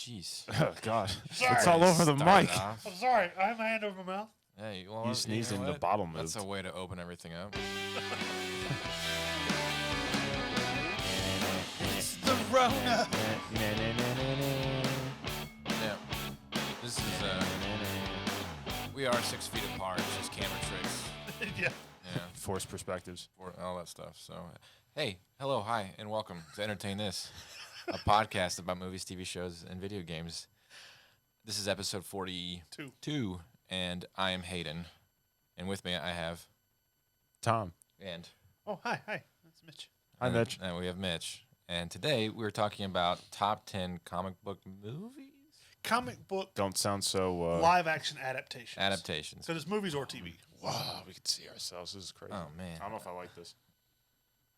jeez. Oh, God. Sorry. It's all over the Start mic. it off. I'm sorry. I have my hand over my mouth. Hey, well, You sneezed and the what? bottle moved. That's a way to open everything up. It's the Rona. Yeah. This is, we are 6 feet apart. It's just camera tricks. Yeah. Yeah. Forced perspectives. For all that stuff. So, hey, hello, hi, and welcome to Entertain This, a podcast about movies, TV shows, and video games. This is episode 42, and I am Hayden, and with me I have Tom. and Oh, hi. That's Mitch. Hi, Mitch. and we have Mitch, and today we're talking about top 10 comic book movies Comic book Don't sound so... live action adaptations. adaptations. So there's movies or TV. Wow, we can see ourselves. This is crazy. Oh man, I don't know if I like this.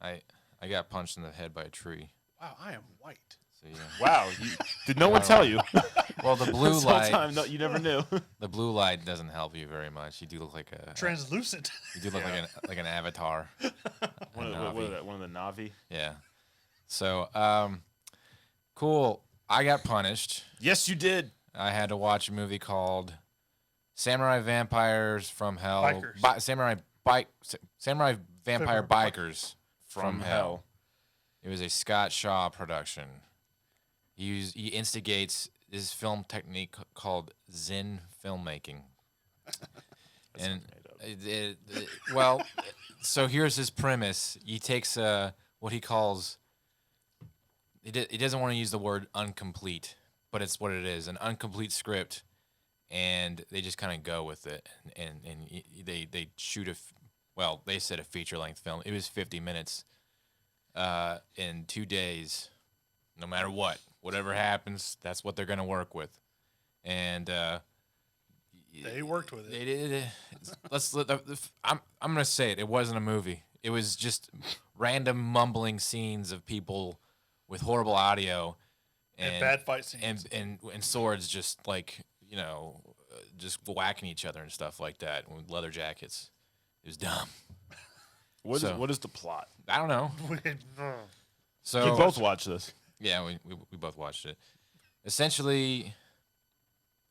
I got punched in the head by a tree. Wow, I am white. So yeah. Wow. Did no one tell you? Well, the blue This whole light. time, no, you never knew. The blue light doesn't help you very much. You do look like a Translucent. You do look like an avatar. One of the Navi. Yeah. So, cool. I got punished. Yes, you did. I had to watch a movie called Samurai Vampires from Hell. Bikers. Samurai Vampire Bikers From Hell. It was a Scott Shaw production. He instigates this film technique called Zen filmmaking. And well, so here's his premise. He takes what he calls. He doesn't want to use the word incomplete, but it's what it is, an incomplete script, and they just kind of go with it, and they shoot they said a feature-length film. It was 50 minutes in 2 days, no matter whatever happens, that's what they're going to work with, and They worked with it. they did. I'm gonna say it. It wasn't a movie. It was just random mumbling scenes of people with horrible audio And bad fight scenes. and swords just just whacking each other and stuff like that with leather jackets. It was dumb. What is the plot? I don't know. So We both watched this. yeah, we both watched it. Essentially,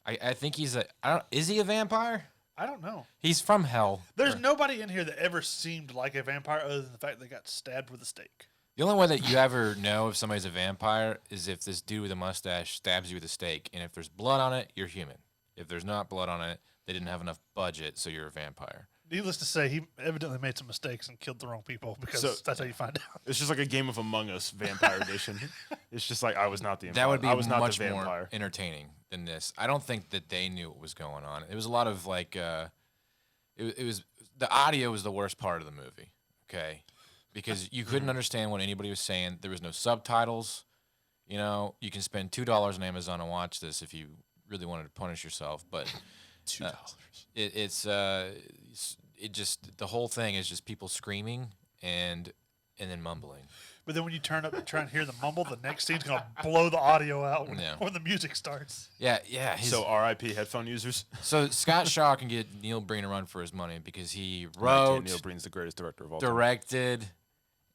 I think is he a vampire? I don't know. He's from hell. There's nobody in here that ever seemed like a vampire other than the fact they got stabbed with a stake. The only way that you ever know if somebody's a vampire is if this dude with a mustache stabs you with a stake, and if there's blood on it, you're human. If there's not blood on it, they didn't have enough budget, so you're a vampire. Needless to say, he evidently made some mistakes and killed the wrong people because that's how you find out. It's just like a game of Among Us Vampire Edition. It's just like I was not the That would be I was not much the vampire. more entertaining than this. I don't think that they knew what was going on. It was a lot of like, it was the audio was the worst part of the movie. Okay, because you couldn't understand what anybody was saying. There was no subtitles. You know, you can spend $2 on Amazon and watch this if you really wanted to punish yourself. But $2. It just the whole thing is just people screaming and then mumbling. But then when you turn up and try and hear the mumble, the next scene's going to blow the audio out Yeah. when the music starts. Yeah. So R.I.P. headphone users. So Scott Shaw can get Neil Breen a run for his money because he R.I.P. wrote, Neil Breen's the greatest director of all time. directed,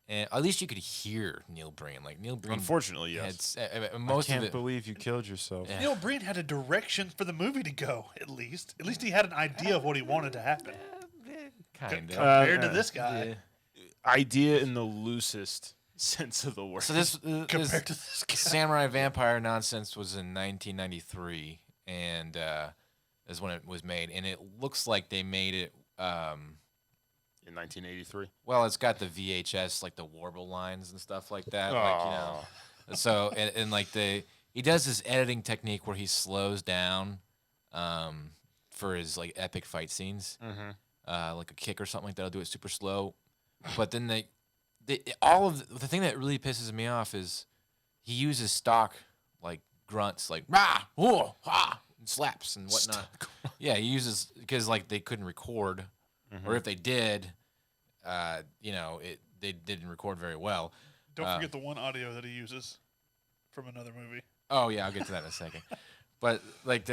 and at least you could hear Neil Breen. Like Neil Breen, Unfortunately, yes. had most of it. believe you killed yourself. Yeah. Neil Breen had a direction for the movie to go, at least. At least he had an idea of what he wanted to happen. Kind of. Compared to this guy. Idea in the loosest sense of the word. So this Compared to this guy. Samurai Vampire nonsense was in 1993, and is when it was made. And it looks like they made it. in 1983. Well, it's got the VHS, like the warble lines and stuff like that. So and like he does this editing technique where he slows down for his like epic fight scenes, like a kick or something like that. I'll do it super slow, but then the thing that really pisses me off is he uses stock like grunts like rah, whoa, ha, and slaps and whatnot. Yeah, he uses because like they couldn't record, or if they did, they didn't record very well. Don't forget the one audio that he uses from another movie. Oh yeah, I'll get to that in a second. But like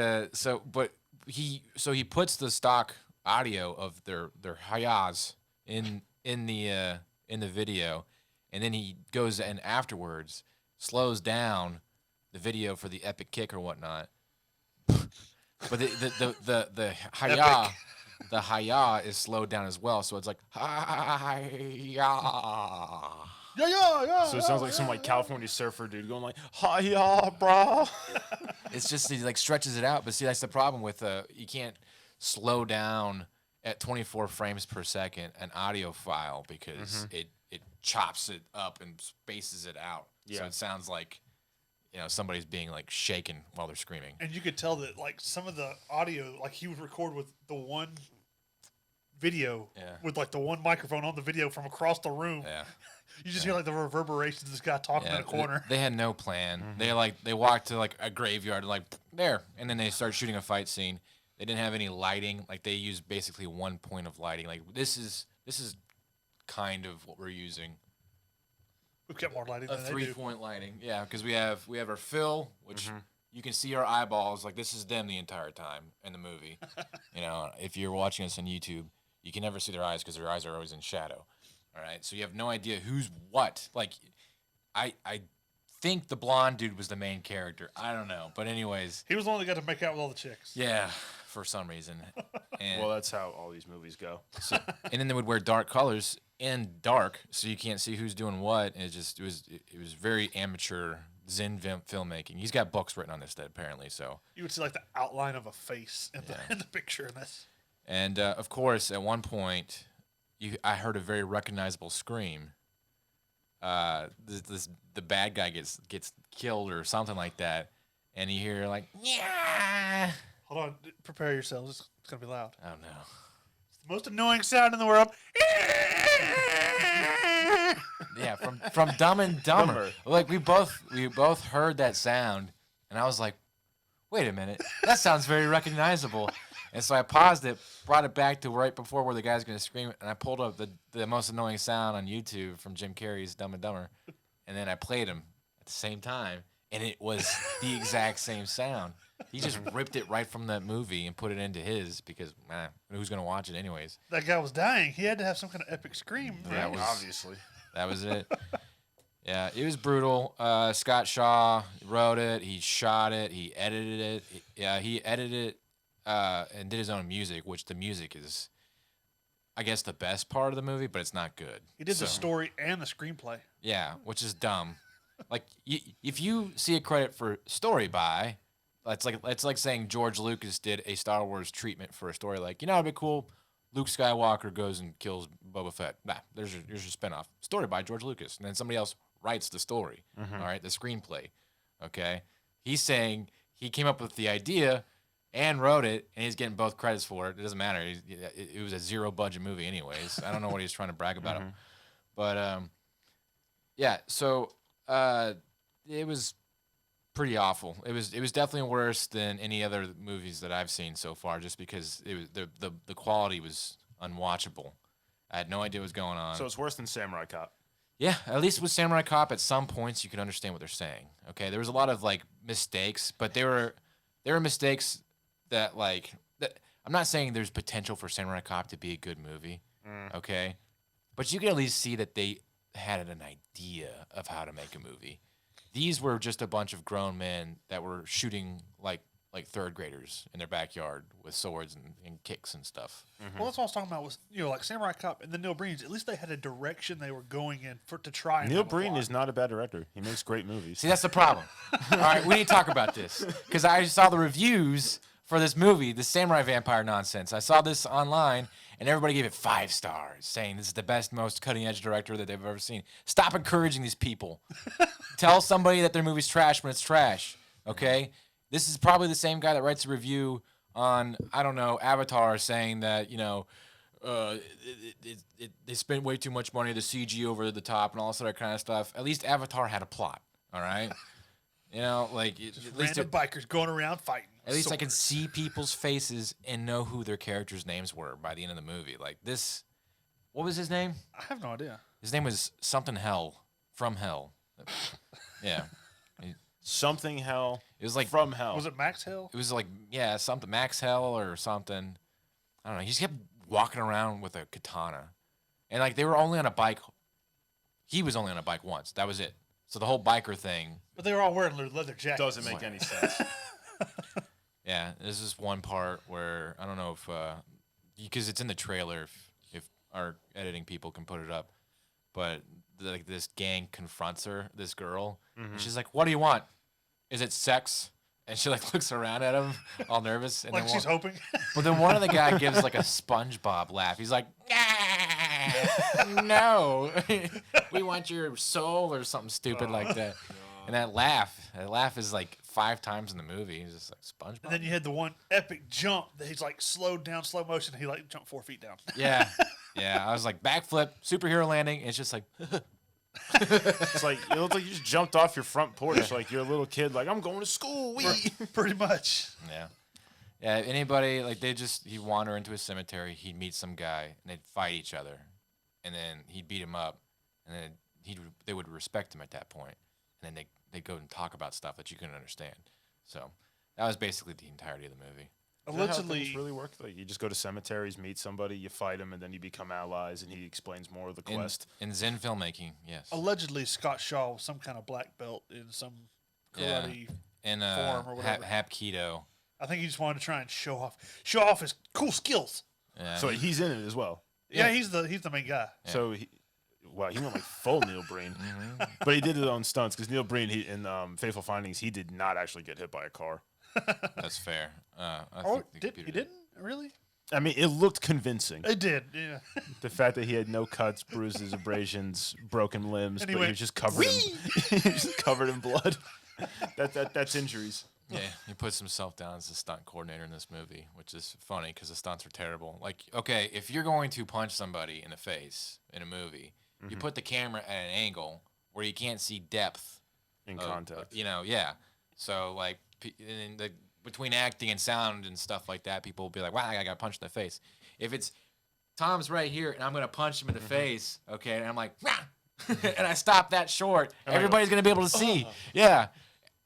he puts the stock audio of their hayas in the video, and then he goes and afterwards slows down the video for the epic kick or whatnot. But the hi-ya, the hi-ya is slowed down as well, so it's like hi-ya. Yeah. So it sounds like some like California surfer dude going like, "Hi-ya, bro." It's just he like stretches it out, but see that's the problem with you can't slow down at 24 frames per second an audio file because it chops it up and spaces it out. So Yeah. it sounds like somebody's being like shaken while they're screaming. And you could tell that like some of the audio, like he would record with the one video with like the one microphone on the video from across the room. Yeah. You just hear like the reverberations of this guy talking in a corner. They had no plan. They walked to like a graveyard and like there, and then they start shooting a fight scene. They didn't have any lighting. Like they used basically one point of lighting. Like this is kind of what we're using. We've got more lighting A than they do. 3-point lighting. Yeah, because we have our fill, which you can see our eyeballs. Like this is them the entire time in the movie. If you're watching us on YouTube, you can never see their eyes because their eyes are always in shadow. All right, so you have no idea who's what. Like, I think the blonde dude was the main character. I don't know, but anyways, He was the one that got to make out with all the chicks. yeah, for some reason. And Well, that's how all these movies go. and then they would wear dark colors and dark, so you can't see who's doing what. And it was very amateur Zen filmmaking. He's got books written on this apparently. So You would see like the outline of a face in the picture in this. and of course at one point, I heard a very recognizable scream. The bad guy gets killed or something like that, and you hear like yeah. Hold on, prepare yourselves. It's gonna be loud. Oh no. It's the most annoying sound in the world. Yeah, from Dumb and Dumber. Like we both heard that sound, and I was like, "Wait a minute, that sounds very recognizable." And so I paused it, brought it back to right before where the guy's gonna scream, and I pulled up the most annoying sound on YouTube from Jim Carrey's Dumb and Dumber, and then I played him at the same time, and it was the exact same sound. He just ripped it right from that movie and put it into his because who's gonna watch it anyways? That guy was dying. He had to have some kind of epic scream. That was Obviously. That was it. Yeah, it was brutal. Scott Shaw wrote it. He shot it. He edited it. He edited it and did his own music, which the music is, I guess, the best part of the movie, but it's not good. He did the story and the screenplay. Yeah, which is dumb. Like, if you see a credit for story by, it's like saying George Lucas did a Star Wars treatment for a story. Like, it'd be cool. Luke Skywalker goes and kills Boba Fett. Nah, there's your spinoff. Story by George Lucas. And then somebody else writes the story, all right, the screenplay, okay? He's saying he came up with the idea and wrote it, and he's getting both credits for it. It doesn't matter. It was a zero-budget movie anyways. I don't know what he's trying to brag about him. But, yeah, so it was pretty awful. It was definitely worse than any other movies that I've seen so far, just because it was the quality was unwatchable. I had no idea what was going on. So it's worse than Samurai Cop. Yeah, at least with Samurai Cop, at some points you can understand what they're saying. Okay, there was a lot of like mistakes, but they were mistakes that I'm not saying there's potential for Samurai Cop to be a good movie. Okay, but you can at least see that they had an idea of how to make a movie. These were just a bunch of grown men that were shooting like third graders in their backyard with swords and kicks and stuff. Well, that's what I was talking about. Was like Samurai Cop and the Neil Breens. At least they had a direction they were going in to try. And Neil have a Breen plot. is not a bad director. He makes great movies. See, that's the problem. All right, we need to talk about this because I saw the reviews for this movie, the Samurai Vampire nonsense. I saw this online, and everybody gave it 5 stars, saying this is the best, most cutting-edge director that they've ever seen. Stop encouraging these people. Tell somebody that their movie's trash when it's trash, okay? This is probably the same guy that writes a review on, I don't know, Avatar, saying that, they spent way too much money, the CG over the top, and all this other kind of stuff. At least Avatar had a plot, all right? At least Random bikers going around fighting. at least I can see people's faces and know who their characters' names were by the end of the movie. Like this, what was his name? I have no idea. His name was something Hell, from Hell. Yeah, Something Hell. it was like From Hell. Was it Max Hill? it was like something Max Hell or something. I don't know. He just kept walking around with a katana, and like they were only on a bike. He was only on a bike once. That was it. So the whole biker thing. But they were all wearing leather jackets. Doesn't make any sense. Yeah, there's this one part where I don't know if because it's in the trailer. If our editing people can put it up, but like this gang confronts her, this girl, and she's like, "What do you want? Is it sex?" And she like looks around at him, all nervous, and like then she's hoping. But then one of the guy gives like a SpongeBob laugh. He's like, "No, we want your soul," or something stupid like that. And that laugh is like 5 times in the movie. He's just like SpongeBob. And then you had the one epic jump that he's like slowed down, slow motion. He like jumped 4 feet down. Yeah, yeah. I was like backflip, superhero landing. It's just like. It's like it looks like you just jumped off your front porch like you're a little kid. Like I'm going to school. Pretty much. Yeah. Yeah. Anybody like he'd wander into a cemetery. He'd meet some guy and they'd fight each other, and then he'd beat him up, and then they would respect him at that point, and then they'd go and talk about stuff that you couldn't understand. So that was basically the entirety of the movie. Allegedly, things really work. Like you just go to cemeteries, meet somebody, you fight him, and then you become allies, and he explains more of the quest. In Zen filmmaking, yes. Allegedly, Scott Shaw was some kind of black belt in some karate and form or whatever. Hapkido. I think he just wanted to try and show off his cool skills. Yeah. So he's in it as well. Yeah, he's the main guy. Yeah. So he went like full Neil Breen, but he did his own stunts because Neil Breen in Faithful Findings he did not actually get hit by a car. That's fair. He didn't really. I mean, it looked convincing. It did. Yeah. The fact that he had no cuts, bruises, abrasions, broken limbs, And but he was just covered. He was just covered in blood. That's injuries. Yeah, he puts himself down as the stunt coordinator in this movie, which is funny because the stunts are terrible. Like, okay, if you're going to punch somebody in the face in a movie, you put the camera at an angle where you can't see depth In contact. Yeah. So like, between acting and sound and stuff like that, people will be like, "Wow, I got punched in the face." If it's Tom's right here and I'm gonna punch him in the face, okay, and I'm like, "Rah!" and I stop that short, everybody's gonna be able to see. Yeah,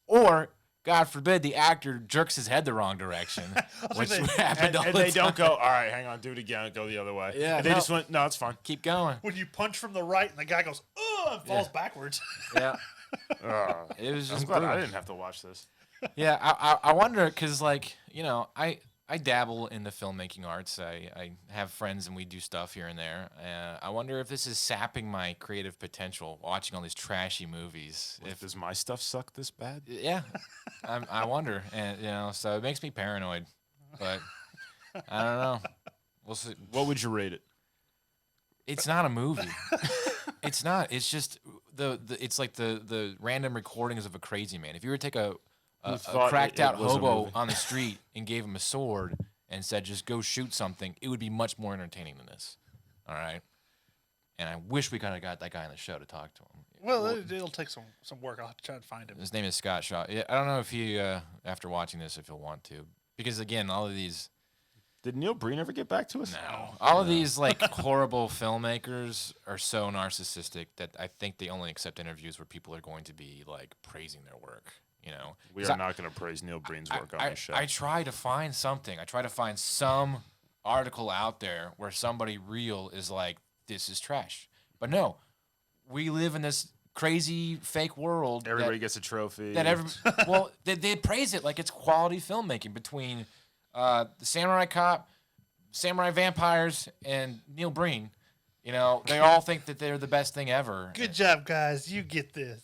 or God forbid the actor jerks his head the wrong direction, which happened all And the they time. don't go, all right, hang on, do it again, go the other way. Yeah, And they just went, no, it's fine. Keep going. When you punch from the right and the guy goes, "Oh," and falls backwards. Yeah, it was I'm just glad brutal. I didn't have to watch this. Yeah, I wonder because like I dabble in the filmmaking arts. I have friends and we do stuff here and there. I wonder if this is sapping my creative potential watching all these trashy movies. Does my stuff suck this bad? Yeah, I wonder, and so it makes me paranoid. But I don't know. We'll see. What would you rate it? It's not a movie. It's not. It's just it's like the random recordings of a crazy man. If you were to take a cracked out was a hobo movie? on the street and gave him a sword and said, "Just go shoot something," it would be much more entertaining than this. All right. And I wish we kind of got that guy on the show to talk to him. Well, it'll take some work. I'll have to try and find him. His name is Scott Shaw. Yeah, I don't know if he, after watching this, if he'll want to, because again, all of these. Did Neil Breen ever get back to us? No. All of these like horrible filmmakers are so narcissistic that I think they only accept interviews where people are going to be like praising their work. We are not going to praise Neil Breen's work on this show. I try to find something. I try to find some article out there where somebody real is like, "This is trash." But no, we live in this crazy fake world. Everybody gets a trophy. Well, they praise it like it's quality filmmaking between the Samurai Cop, Samurai Vampires, and Neil Breen. They all think that they're the best thing ever. Good job, guys. You get this.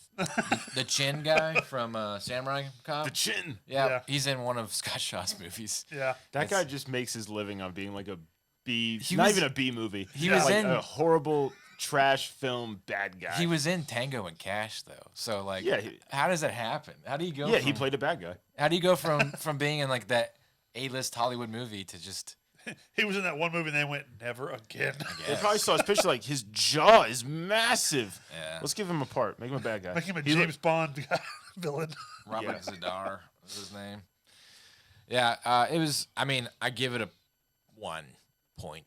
The Chin guy from Samurai Cop. The Chin. Yeah, he's in one of Scott Shaw's movies. Yeah. That guy just makes his living on being like a B. He Not was- even a B movie. he was like in- a horrible trash film bad guy. He was in Tango and Cash though. So like, Yeah, how does that happen? How do you go? Yeah, from, he played a bad guy. How do you go from being in like that A-list Hollywood movie to just? He was in that one movie and they went, "Never again." They probably saw his picture like his jaw is massive. Yeah. Let's give him a part. Make him a bad guy. Make him a He James Bond villain. Robert Yeah. Zadar was his name. Yeah, it was. I mean, I give it a 1.2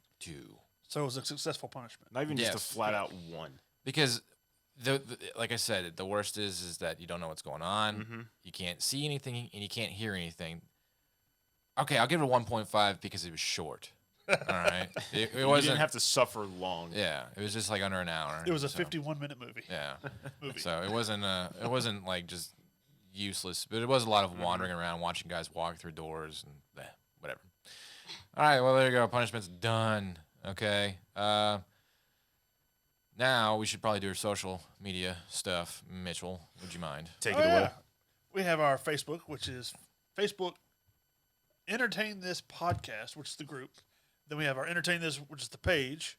So it was a successful punishment. Not even just a Yes. flat out one. because like I said, the worst is that you don't know what's going on. You can't see anything and you can't hear anything. Okay, I'll give it a 1.5 because it was short. All right. It You wasn't. didn't have to suffer long. Yeah, it was just like under an hour. It was a so, 51-minute movie. Yeah. Movie. So it wasn't like just useless, but it was a lot of wandering around, watching guys walk through doors and whatever. All right, well there you go. Punishment's done. Okay. Now we should probably do our social media stuff. Mitchell, would you mind? Take it away. We have our Facebook, which is Facebook Entertain This Podcast, which is the group. Then we have our Entertain This, which is the page.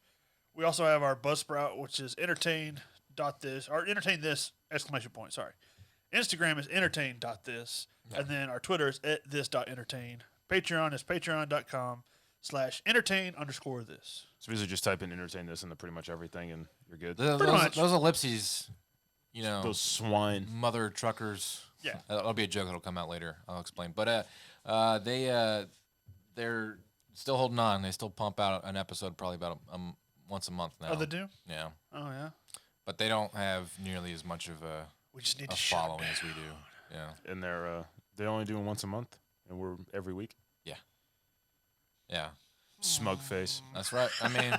We also have our Buzzsprout, which is entertain.this, or entertain this, ! Sorry. Instagram is entertain.this. And then our Twitter is @this.entertain. Patreon is patreon.com/entertain_this. So basically just type in entertain this into pretty much everything and you're good. Those ellipses, Those swine. mother truckers. Yeah. That'll be a joke that'll come out later. I'll explain. But they're still holding on. They still pump out an episode probably about once a month now. Oh, they do? Yeah. Oh, yeah. But they don't have nearly as much of We just need a to shut following down. as we do. Yeah. And they're only doing once a month and we're every week. Yeah. Smug face. That's right. I mean,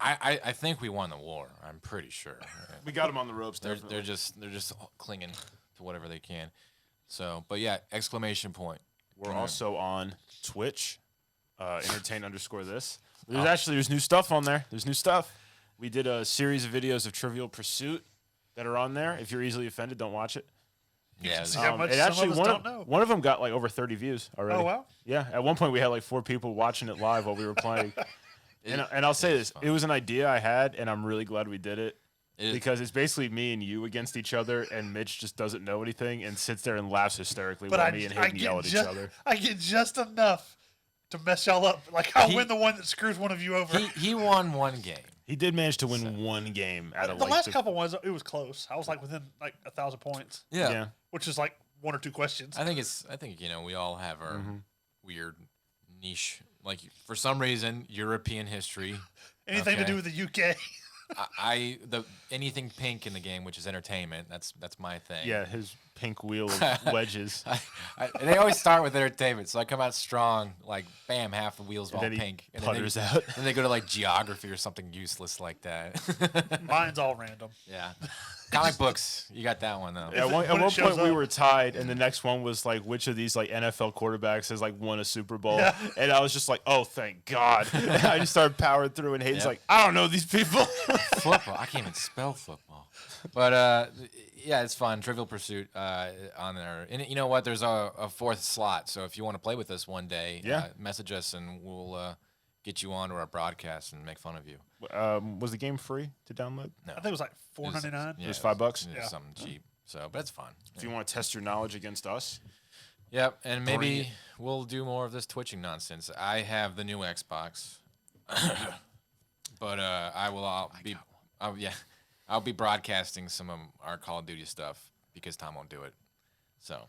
I think we won the war. I'm pretty sure. We got him on the ropes. They're Definitely. just clinging to whatever they can. So, but yeah, exclamation point. We're also on Twitch, entertain_this. There's new stuff on there. There's new stuff. We did a series of videos of Trivial Pursuit that are on there. If you're easily offended, don't watch it. Yeah. see how much It some actually of us don't know. one of them got like over 30 views already. Oh, wow. Yeah, at one point we had like 4 people watching it live while we were playing. and I'll say this, it was an idea I had, and I'm really glad we did it. Because it's basically me and you against each other, and Mitch just doesn't know anything and sits there and laughs hysterically while me and Hayden yell at each other. I get just enough to mess y'all up. Like, I'll win the one that screws one of you over. He won one game. He did manage to win one game out of the last couple ones, it was close. I was like within like 1,000 points, Yeah. which is like 1 or 2 questions. I think we all have our weird niche. Like for some reason, European history. Anything to do with the UK. Anything pink in the game, which is entertainment. That's my thing. Yeah, his pink wheel of wedges. They always start with entertainment, so I come out strong. Like bam, half the wheels all then he pink, and putters then out. Then they go to like geography or something useless like that. Mine's all random. Yeah, comic books. You got that one though. At one when it point shows we up. were tied, and the next one was like, which of these like NFL quarterbacks has like won a Super Bowl? And I was just like, oh, thank God. I just started powering through, and Hayden's Yep. like, I don't know these people. Football. I can't even spell football. But yeah, it's fun. Trivial Pursuit on there. And you know what? There's a 4th slot. So if you want to play with us one day, message us and we'll get you onto our broadcast and make fun of you. Was the game free to download? No. I think it was like $4.99. Yeah, It was $5? Yeah, something cheap. So, but it's fun. If you want to test your knowledge against us. Yep, and maybe we'll do more of this twitching nonsense. I have the new Xbox, but I'll be broadcasting some of our Call of Duty stuff because Tom won't do it. So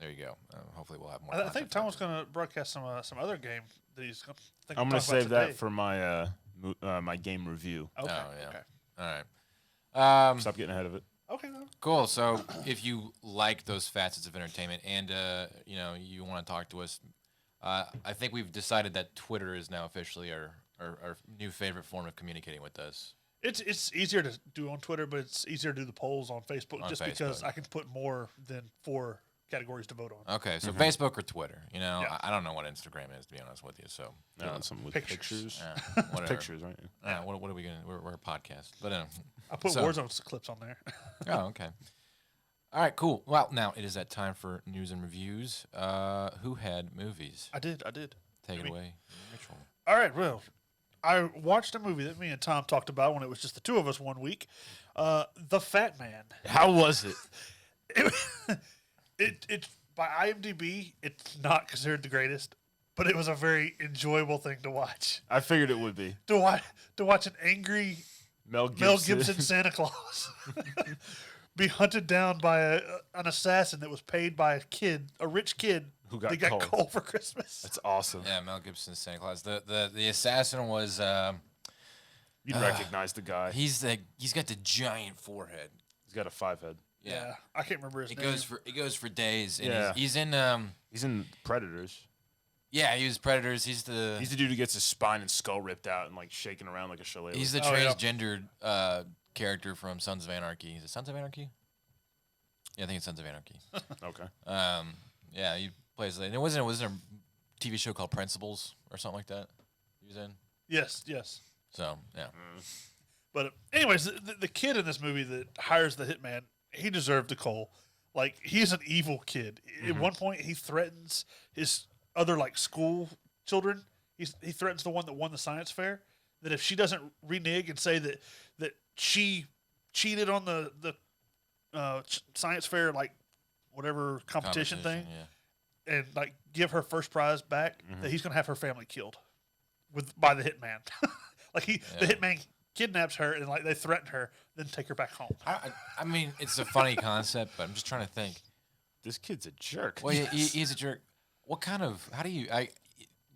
there you go. Hopefully we'll have more. I think Tom was going to broadcast some other game that he's going to. I'm going to save that for my my game review. Okay. Oh, yeah. Okay. All right. Stop getting ahead of it. Okay. No. Cool. So if you like those facets of entertainment and you want to talk to us, I think we've decided that Twitter is now officially our new favorite form of communicating with us. It's easier to do on Twitter, but it's easier to do the polls on Facebook because I can put more than 4 categories to vote on. Okay, so Facebook or Twitter. I don't know what Instagram is, to be honest with you. So Some with Pictures. pictures. whatever. Pictures, right? What are we gonna? We're a podcast, but I put so- Warzone clips on there. oh, okay. All right, cool. Well, now it is that time for news and reviews. Who had movies? I did. Take it away, Mitchell. All right, well, I watched a movie that me and Tom talked about when it was just the 2 of us one week. The Fat Man. How was it? It by IMDb, it's not considered the greatest, but it was a very enjoyable thing to watch. I figured it would be. To watch an angry Mel Gibson. Mel Gibson Santa Claus be hunted down by an assassin that was paid by a rich kid Who got that got coal. coal for Christmas. That's awesome. Yeah, Mel Gibson's Santa Claus. The assassin was You'd recognize the guy. he's got the giant forehead. He's got a 5 head. Yeah. I can't remember his It name. goes for days. And Yeah. he's in He's in Predators. Yeah, he was Predators. He's the dude who gets his spine and skull ripped out and like shaking around like a shillelagh. He's the transgendered character from Sons of Anarchy. Is it Sons of Anarchy? Yeah, I think it's Sons of Anarchy. Okay. Yeah, he plays. And it wasn't a TV show called Principles or something like that. He was in. Yes. So yeah. But anyways, the kid in this movie that hires the hitman, he deserved a coal. Like, he's an evil kid. At one point, he threatens his other like school children. He threatens the one that won the science fair, that if she doesn't renege and say that she cheated on the science fair, like whatever competition thing, and like give her first prize back, that he's gonna have her family killed by the hitman. Like the hitman kidnaps her and like they threaten her, then take her back home. I mean, it's a funny concept, but I'm just trying to think. This kid's a jerk. Well, he's a jerk. What kind of? How do you?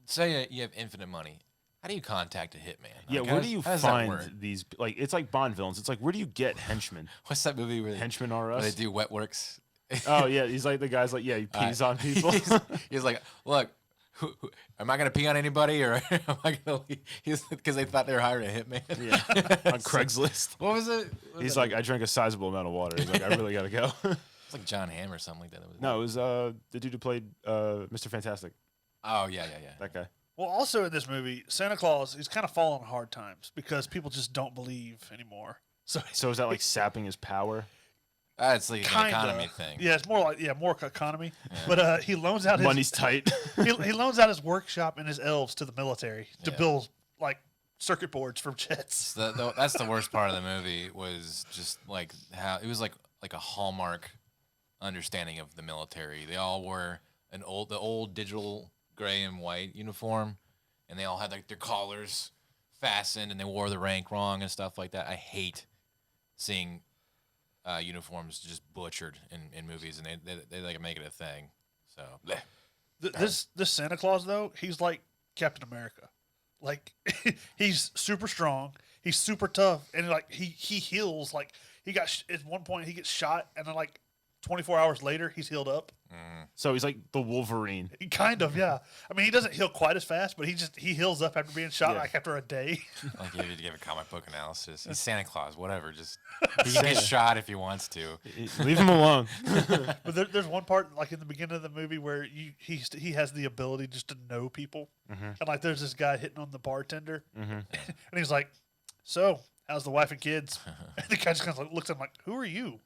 Say you have infinite money. How do you contact a hitman? Yeah, like, where do you find these? Like, it's like Bond villains. It's like, where do you get henchmen? What's that movie where Henchmen Are Us? They do wet works. Oh yeah, he's like the guy's like, yeah, he pees on people. he's like, look, am I gonna pee on anybody or am I gonna leave? Because they thought they were hiring a hitman. Yeah, on Craigslist. What was it? He's like, I drank a sizable amount of water. He's like, I really gotta go. It's like John Hamm or something like that. No, it was the dude who played Mr. Fantastic. Oh yeah. That guy. Well, also in this movie, Santa Claus, he's kind of fallen on hard times because people just don't believe anymore. So is that like sapping his power? It's like an economy thing. Yeah, it's more like more economy. Yeah. But he loans out money's tight. he loans out his workshop and his elves to the military to build like circuit boards for jets. That's the worst part of the movie was just like how it was like a Hallmark understanding of the military. They all wore the old digital gray and white uniform, and they all had like their collars fastened, and they wore the rank wrong and stuff like that. I hate seeing uniforms just butchered in movies, and they like make it a thing. So this Santa Claus though, he's like Captain America. Like he's super strong, he's super tough, and like he heals. Like at one point he gets shot, and then like 24 hours later he's healed up. So he's like the Wolverine. Kind of, yeah. I mean, he doesn't heal quite as fast, but he heals up after being shot like after a day. Like if you give a comic book analysis, he's Santa Claus, whatever. Just he can get shot if he wants to. Leave him alone. But there's one part like in the beginning of the movie where he has the ability just to know people, and like there's this guy hitting on the bartender, and he's like, "So, how's the wife and kids?" And the guy just kind of like looks at him like, "Who are you?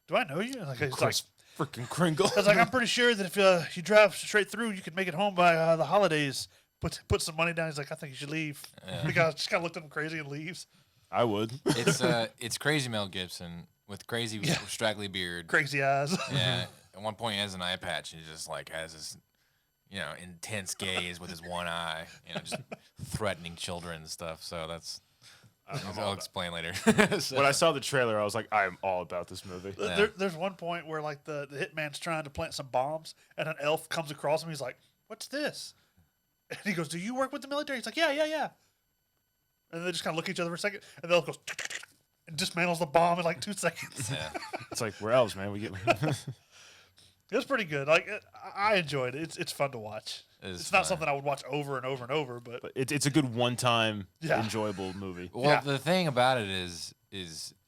Do I know you?" And he's like, freaking Kringle. I was like, I'm pretty sure that if you drive straight through, you could make it home by the holidays. Put some money down. He's like, I think you should leave. The guy just kind of looked at him crazy and leaves. I would. It's crazy Mel Gibson with crazy straggly beard, crazy eyes. Yeah. At one point, he has an eye patch, and he just like has this, intense gaze with his one eye, just threatening children and stuff. So that's. I'll explain later. So. When I saw the trailer, I was like, I am all about this movie. There's one point where like the hitman's trying to plant some bombs, and an elf comes across him. He's like, "What's this?" And he goes, "Do you work with the military?" He's like, "Yeah." And they just kind of look at each other for a second, and the elf goes and dismantles the bomb in like 2 seconds. Yeah. It's like, we're elves, man. We get. It was pretty good. Like I enjoyed it. It's fun to watch. It's not something I would watch over and over and over, but it's a good one-time enjoyable movie. Well, the thing about it is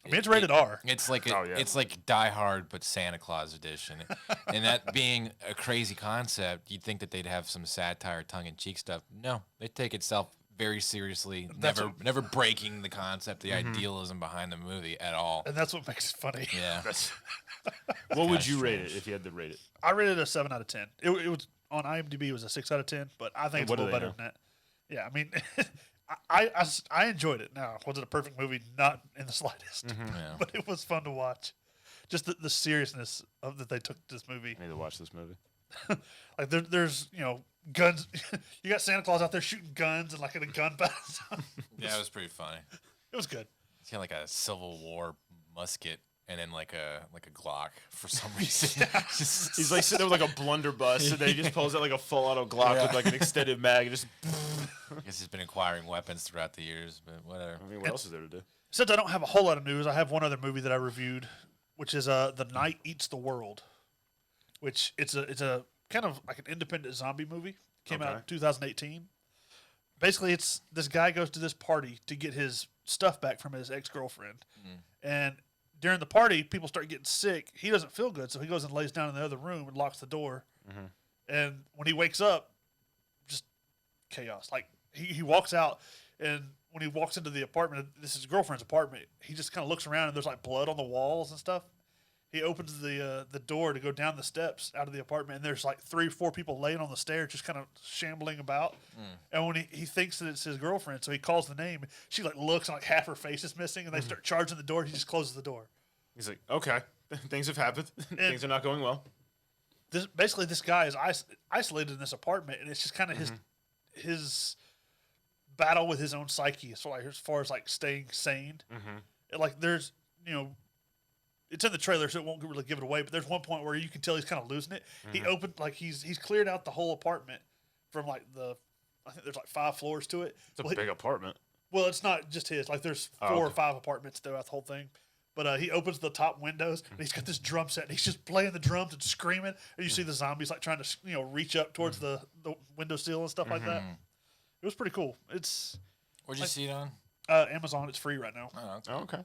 I mean, it's rated R. It's like it's like Die Hard but Santa Claus edition, and that being a crazy concept, you'd think that they'd have some satire, tongue-in-cheek stuff. No, they take itself very seriously, never breaking the concept, the idealism behind the movie at all. And that's what makes it funny. Yeah. What would you rate it if you had to rate it? I rated it a 7 out of 10. It was on IMDb. It was a 6 out of 10, but I think it's a little better than that. Yeah, I mean, I enjoyed it. Now, was it a perfect movie? Not in the slightest, but it was fun to watch. Just the seriousness of that they took this movie. I need to watch this movie. Like there's guns. You got Santa Claus out there shooting guns and like in a gun battle. Yeah, it was pretty funny. It was good. He's got like a Civil War musket and then like a Glock for some reason. He's like sitting there with like a blunderbuss, and then he just pulls out like a full auto Glock with like an extended mag. And just. I guess he's been acquiring weapons throughout the years, but whatever. I mean, what else is there to do? Since I don't have a whole lot of news, I have one other movie that I reviewed, which is The Night Eats the World, which it's a kind of like an independent zombie movie. Came out Okay. in 2018. Basically, it's this guy goes to this party to get his stuff back from his ex-girlfriend. And during the party, people start getting sick. He doesn't feel good, so he goes and lays down in the other room and locks the door. And when he wakes up, just chaos. Like, he walks out, and when he walks into the apartment, this is his girlfriend's apartment, he just kind of looks around, and there's, like, blood on the walls and stuff. He opens the door to go down the steps out of the apartment, and there's, like, 3 or 4 people laying on the stairs just kind of shambling about. And when he thinks that it's his girlfriend, so he calls the name. She, like, looks, and, like, half her face is missing, and they start charging the door. He just closes the door. He's like, okay, things have happened. Things are not going well. This guy is isolated in this apartment, and it's just kind of his battle with his own psyche as far as like staying sane. And, like, there's, it's in the trailer, so it won't really give it away. But there's one point where you can tell he's kind of losing it. He opened, like, he's cleared out the whole apartment from, like, I think there's like 5 floors to it. It's a big apartment. Well, it's not just his. Like, there's 4 or 5 apartments throughout the whole thing. But he opens the top windows, and he's got this drum set, and he's just playing the drums and screaming. And you see the zombies, like, trying to, reach up towards the windowsill and stuff like that. It was pretty cool. Where'd you see it on? Amazon. It's free right now. Oh, okay.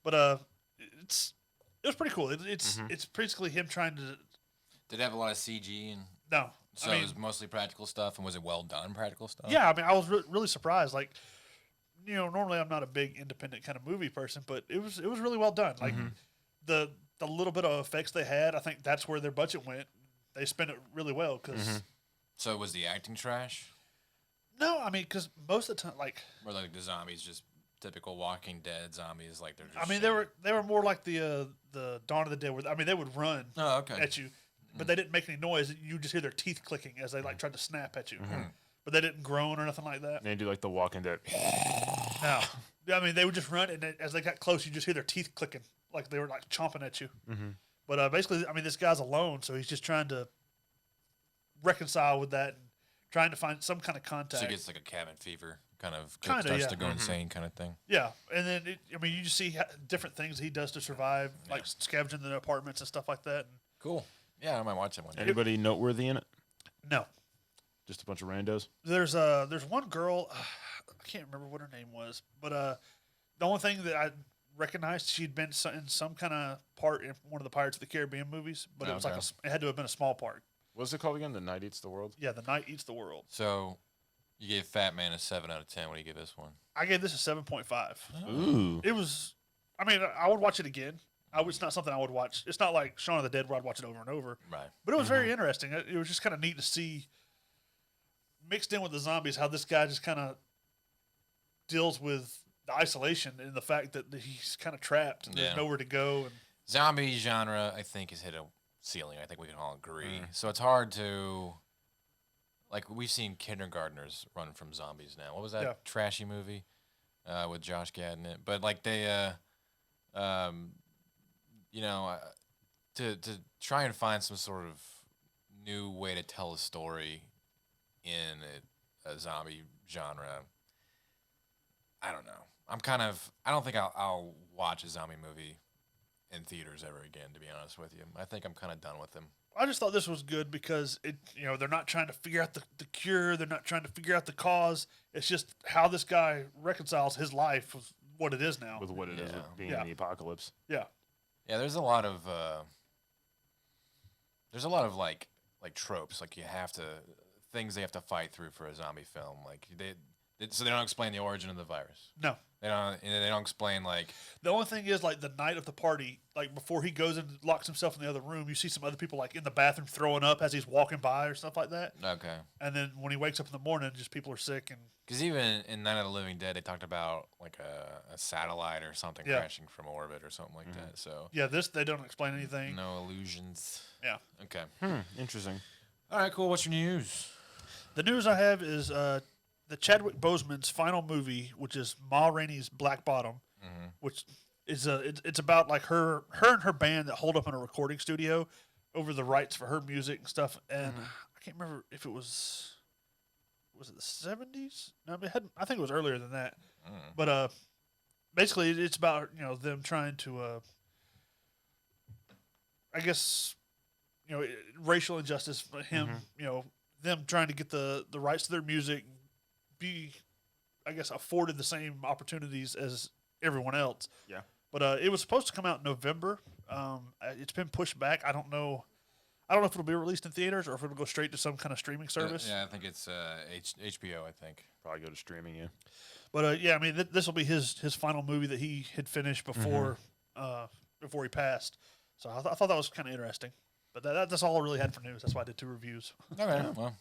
But it was pretty cool. It's basically him trying to. Did it have a lot of CG and? No. So it was mostly practical stuff, and was it well done practical stuff? Yeah, I mean, I was really surprised. Like, normally I'm not a big independent kind of movie person, but it was really well done. Like, the little bit of effects they had, I think that's where their budget went. They spent it really well because. So was the acting trash? No, I mean, because most of the time, like. Or like the zombies, just typical Walking Dead zombies, like they're just. I mean, they were more like the Dawn of the Dead, where they would run at you, but they didn't make any noise. You just hear their teeth clicking as they like tried to snap at you, but they didn't groan or nothing like that. They do like the Walking Dead. No, I mean, they would just run, and as they got close, you just hear their teeth clicking, like they were like chomping at you. But basically, I mean, this guy's alone, so he's just trying to reconcile with that and trying to find some kind of contact. So he gets like a cabin fever, kind of Kinda, starts yeah. to go insane, kind of thing. Yeah, and then you just see different things he does to survive, like scavenging the apartments and stuff like that. Cool. Yeah, I might watch that one. Anybody noteworthy in it? No, Just a bunch of randos. there's one girl, I can't remember what her name was, but the only thing that I recognized, she'd been in some kind of part in one of the Pirates of the Caribbean movies, but it was like it had to have been a small part. What's it called again? The Night Eats the World? Yeah, The Night Eats the World. So you gave Fat Man a 7 out of 10. What do you give this one? I gave this a 7.5. Ooh. It was, I mean, I would watch it again. It's not something I would watch. It's not like Shaun of the Dead where I'd watch it over and over. Right. But it was very interesting. It was just kind of neat to see, mixed in with the zombies, how this guy just kind of deals with the isolation and the fact that he's kind of trapped and there's nowhere to go. And zombie genre, I think, has hit a ceiling. I think we can all agree. So it's hard to, like, we've seen kindergartners run from zombies now. What was that trashy movie with Josh Gad in it? But like they, to try and find some sort of new way to tell a story in a zombie genre, I don't know. I don't think I'll watch a zombie movie in theaters ever again, to be honest with you. I think I'm kind of done with them. I just thought this was good because they're not trying to figure out the cure. They're not trying to figure out the cause. It's just how this guy reconciles his life with what it is now. With what it is with being in the apocalypse. Yeah. Yeah, there's a lot of like tropes, like things they have to fight through for a zombie film. Like so they don't explain the origin of the virus. No. They don't explain, like, the only thing is, like, the night of the party, like before he goes and locks himself in the other room, you see some other people like in the bathroom throwing up as he's walking by or stuff like that. Okay. And then when he wakes up in the morning, just people are sick and. Because even in Night of the Living Dead, they talked about like a satellite or something crashing from orbit or something like that. So yeah, they don't explain anything. No illusions. Yeah. Okay. Interesting. All right, cool. What's your news? The news I have is the Chadwick Boseman's final movie, which is Ma Rainey's Black Bottom, which is it's about like her and her band that hold up in a recording studio over the rights for her music and stuff. And I can't remember if it was it the 70s? No, I think it was earlier than that. But basically, it's about them trying to, I guess, racial injustice, him, them trying to get the rights to their music, be, I guess, afforded the same opportunities as everyone else. Yeah. But it was supposed to come out in November. It's been pushed back. I don't know if it'll be released in theaters or if it'll go straight to some kind of streaming service. Yeah, I think it's HBO. I think probably go to streaming. Yeah. But I mean, this will be his final movie that he had finished before he passed. So I thought that was kind of interesting. But that's all I really had for news. That's why I did 2 reviews. Okay, well,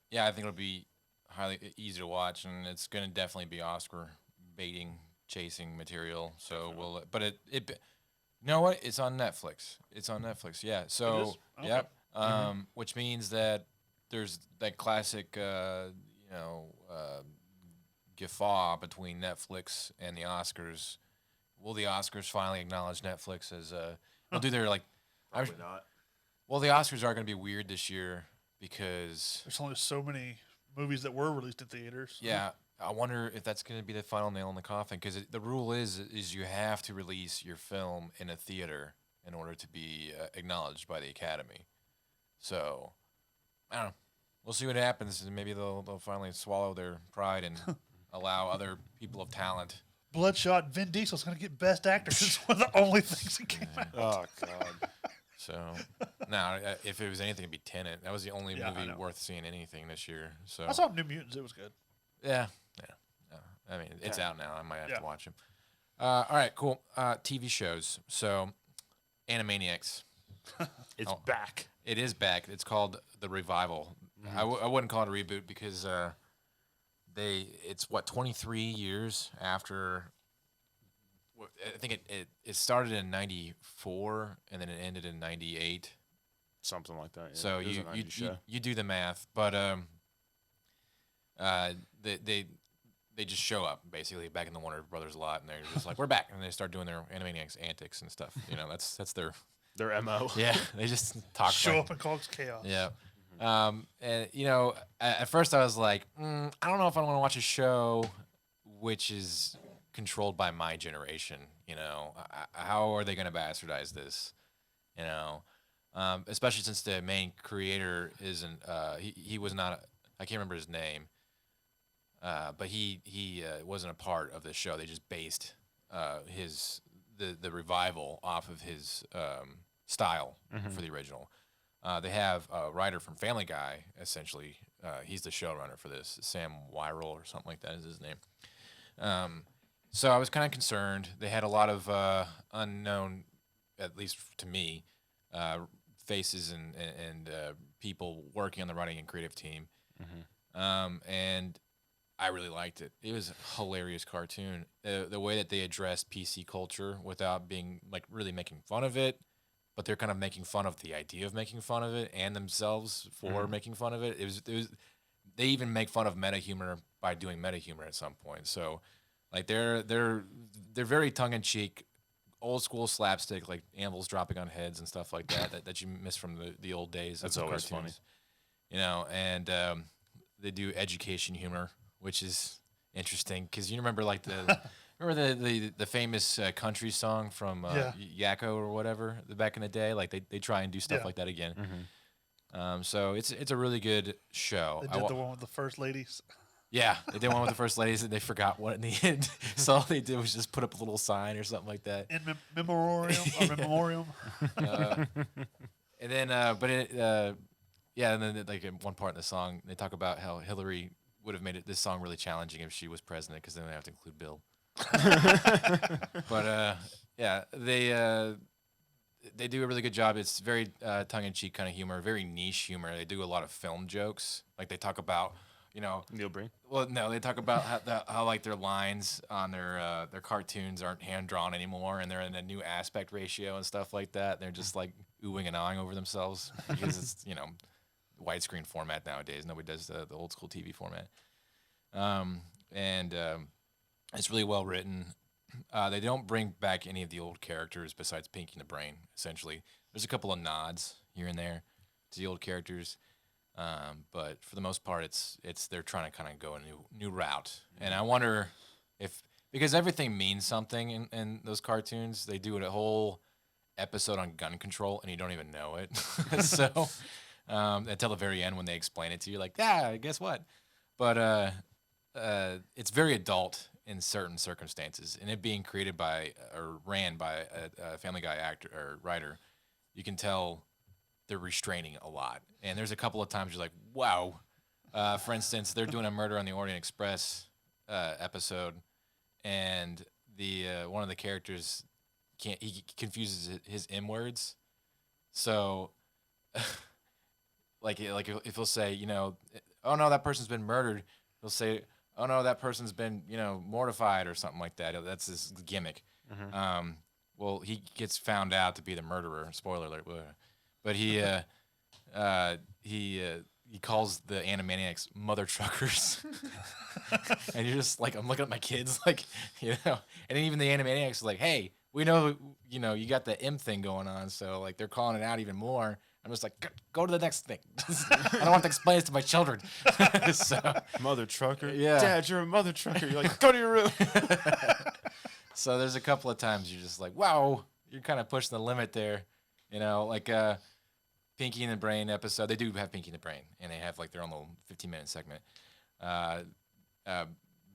yeah, I think it'll be highly easy to watch, and it's going to definitely be Oscar baiting, chasing material. So but it you know what? It's on Netflix. Yeah. So okay. Yep. Which means that there's that classic, guffaw between Netflix and the Oscars. Will the Oscars finally acknowledge Netflix as they'll do their Probably not. Well, the Oscars are going to be weird this year because there's only so many movies that were released in theaters. Yeah, I wonder if that's going to be the final nail in the coffin because the rule is you have to release your film in a theater in order to be acknowledged by the Academy. So, I don't know. We'll see what happens, and maybe they'll finally swallow their pride and allow other people of talent. Bloodshot, Vin Diesel's going to get Best Actor. It's one of the only things that came out. Oh, God. So, no, if it was anything, it'd be Tenet. That was the only movie worth seeing anything this year. So I saw New Mutants. It was good. Yeah. I mean, it's out now. I might have to watch them. All right, cool. TV shows. So, Animaniacs. It's back. It is back. It's called The Revival. I wouldn't call it a reboot because it's 23 years after. I think it started in 94 and then it ended in 98. Something like that. Yeah. So you do the math, but they just show up basically back in the Warner Brothers lot, and they're just like, we're back, and they start doing their Animaniacs antics and stuff. That's their MO. Yeah, they just talk. Show up and cause chaos. Yeah. And at first I was like, I don't know if I want to watch a show which is controlled by my generation. How are they going to bastardize this? Especially since the main creator isn't. He was not. I can't remember his name. But he wasn't a part of the show. They just based the revival off of his style for the original. They have a writer from Family Guy, essentially. He's the showrunner for this. Sam Wyrell or something like that is his name. So I was kind of concerned. They had a lot of unknown, at least to me, faces and people working on the writing and creative team. And I really liked it. It was a hilarious cartoon. The way that they addressed PC culture without being really making fun of it, but they're kind of making fun of the idea of making fun of it and themselves for making fun of it. It was. They even make fun of meta humor by doing meta humor at some point. So, they're very tongue in cheek, old school slapstick, like anvils dropping on heads and stuff like that you miss from the old days. That's of always cartoons. Funny. And they do education humor, which is interesting because you remember the famous country song from Yakko or whatever back in the day. They try and do stuff like that again. So it's a really good show. They did the one with the first ladies. Yeah, they did one with the first ladies and they forgot what in the end. So all they did was just put up a little sign or something like that. In memoriam or memoriam. And then, and then at one part in the song, they talk about how Hillary would have made this song really challenging if she was president because then they have to include Bill. But they do a really good job. It's very tongue-in-cheek kind of humor, very niche humor. They do a lot of film jokes. They talk about, Neil Breen. Well, no, they talk about how their lines on their cartoons aren't hand drawn anymore, and they're in a new aspect ratio and stuff like that. They're just oohing and ahhing over themselves because it's widescreen format nowadays. Nobody does the old school TV format. It's really well written. They don't bring back any of the old characters besides Pinky and the Brain, essentially. There's a couple of nods here and there to the old characters. But for the most part, it's they're trying to kind of go a new route. And I wonder because everything means something in those cartoons, they do a whole episode on gun control and you don't even know it. So until the very end when they explain it to you, like, yeah, guess what? But it's very adult in certain circumstances, and it being created by or ran by a Family Guy actor or writer, you can tell they're restraining a lot. And there's a couple of times you're like, wow. For instance, they're doing a Murder on the Orient Express episode, and the one of the characters he confuses his M words. So, like if he'll say, you know, oh no, that person's been murdered, he'll say, oh no, that person's been, you know, mortified or something like that. That's his gimmick. Well, he gets found out to be the murderer. Spoiler alert. But he calls the Animaniacs mother truckers. And you're just like, I'm looking at my kids, like, you know. And then even the Animaniacs are like, hey, we know, you know, you got the M thing going on, so like they're calling it out even more. I'm just like, go to the next thing. I don't want to explain this to my children. So, mother trucker. Yeah. Dad, you're a mother trucker. You're like, go to your room. So there's a couple of times you're just like, wow, you're kind of pushing the limit there. You know, like Pinky and the Brain episode. They do have Pinky and the Brain, and they have like their own little 15-minute segment.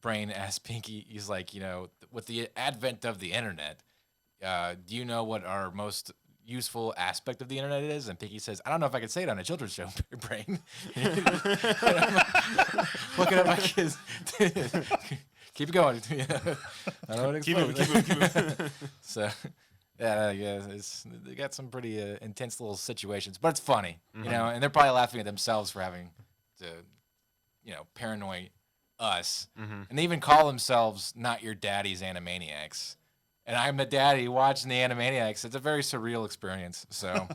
Brain asks Pinky, he's like, you know, with the advent of the internet, do you know what our most useful aspect of the internet is? And Pinky says, I don't know if I could say it on a children's show, Brain. Looking at my kids. Keep it going. I don't know what to explain. Keep moving. So, yeah, they got some pretty intense little situations, but it's funny, you know, and they're probably laughing at themselves for having to, you know, paranoid us. And they even call themselves Not Your Daddy's Animaniacs. And I'm the daddy watching the Animaniacs. It's a very surreal experience. So,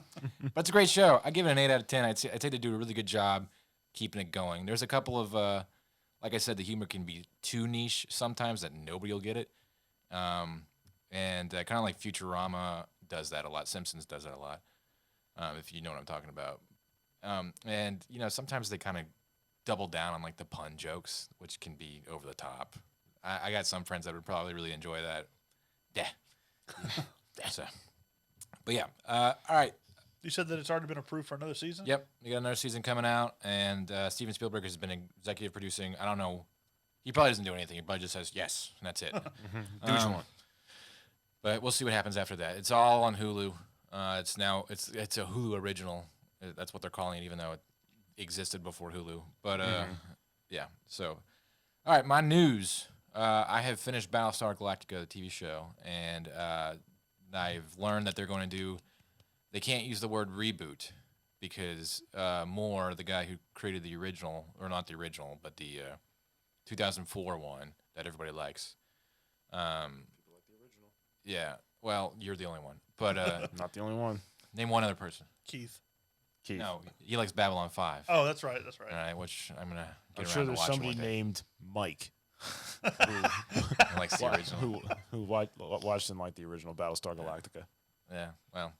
but it's a great show. I give it an 8 out of 10. I'd say they do a really good job keeping it going. There's a couple of, like I said, the humor can be too niche sometimes that nobody will get it. And kind of like Futurama does that a lot. Simpsons does that a lot, if you know what I'm talking about. And, you know, sometimes they kind of double down on like the pun jokes, which can be over the top. I got some friends that would probably really enjoy that. Yeah. So, but yeah. All right. You said that it's already been approved for another season? Yep. You got another season coming out, and Steven Spielberg has been executive producing. I don't know. He probably doesn't do anything. He probably just says yes, and that's it. Do what you want. But we'll see what happens after that. It's all on Hulu. It's a Hulu original. That's what they're calling it, even though it existed before Hulu. But yeah. So, all right, my news. I have finished Battlestar Galactica, the TV show, and I've learned that they're going to do. They can't use the word reboot because Moore, the guy who created the original, or not the original, but the 2004 one that everybody likes. People like the original. Yeah. Well, you're the only one, but Not the only one. name one other person. Keith. No, he likes Babylon 5. Oh, that's right. That's right. All right, which I'm gonna. I'm Get sure around to there's watching somebody one day. named Mike Who likes the original. who watched and liked the original Battlestar Galactica. Yeah. Well,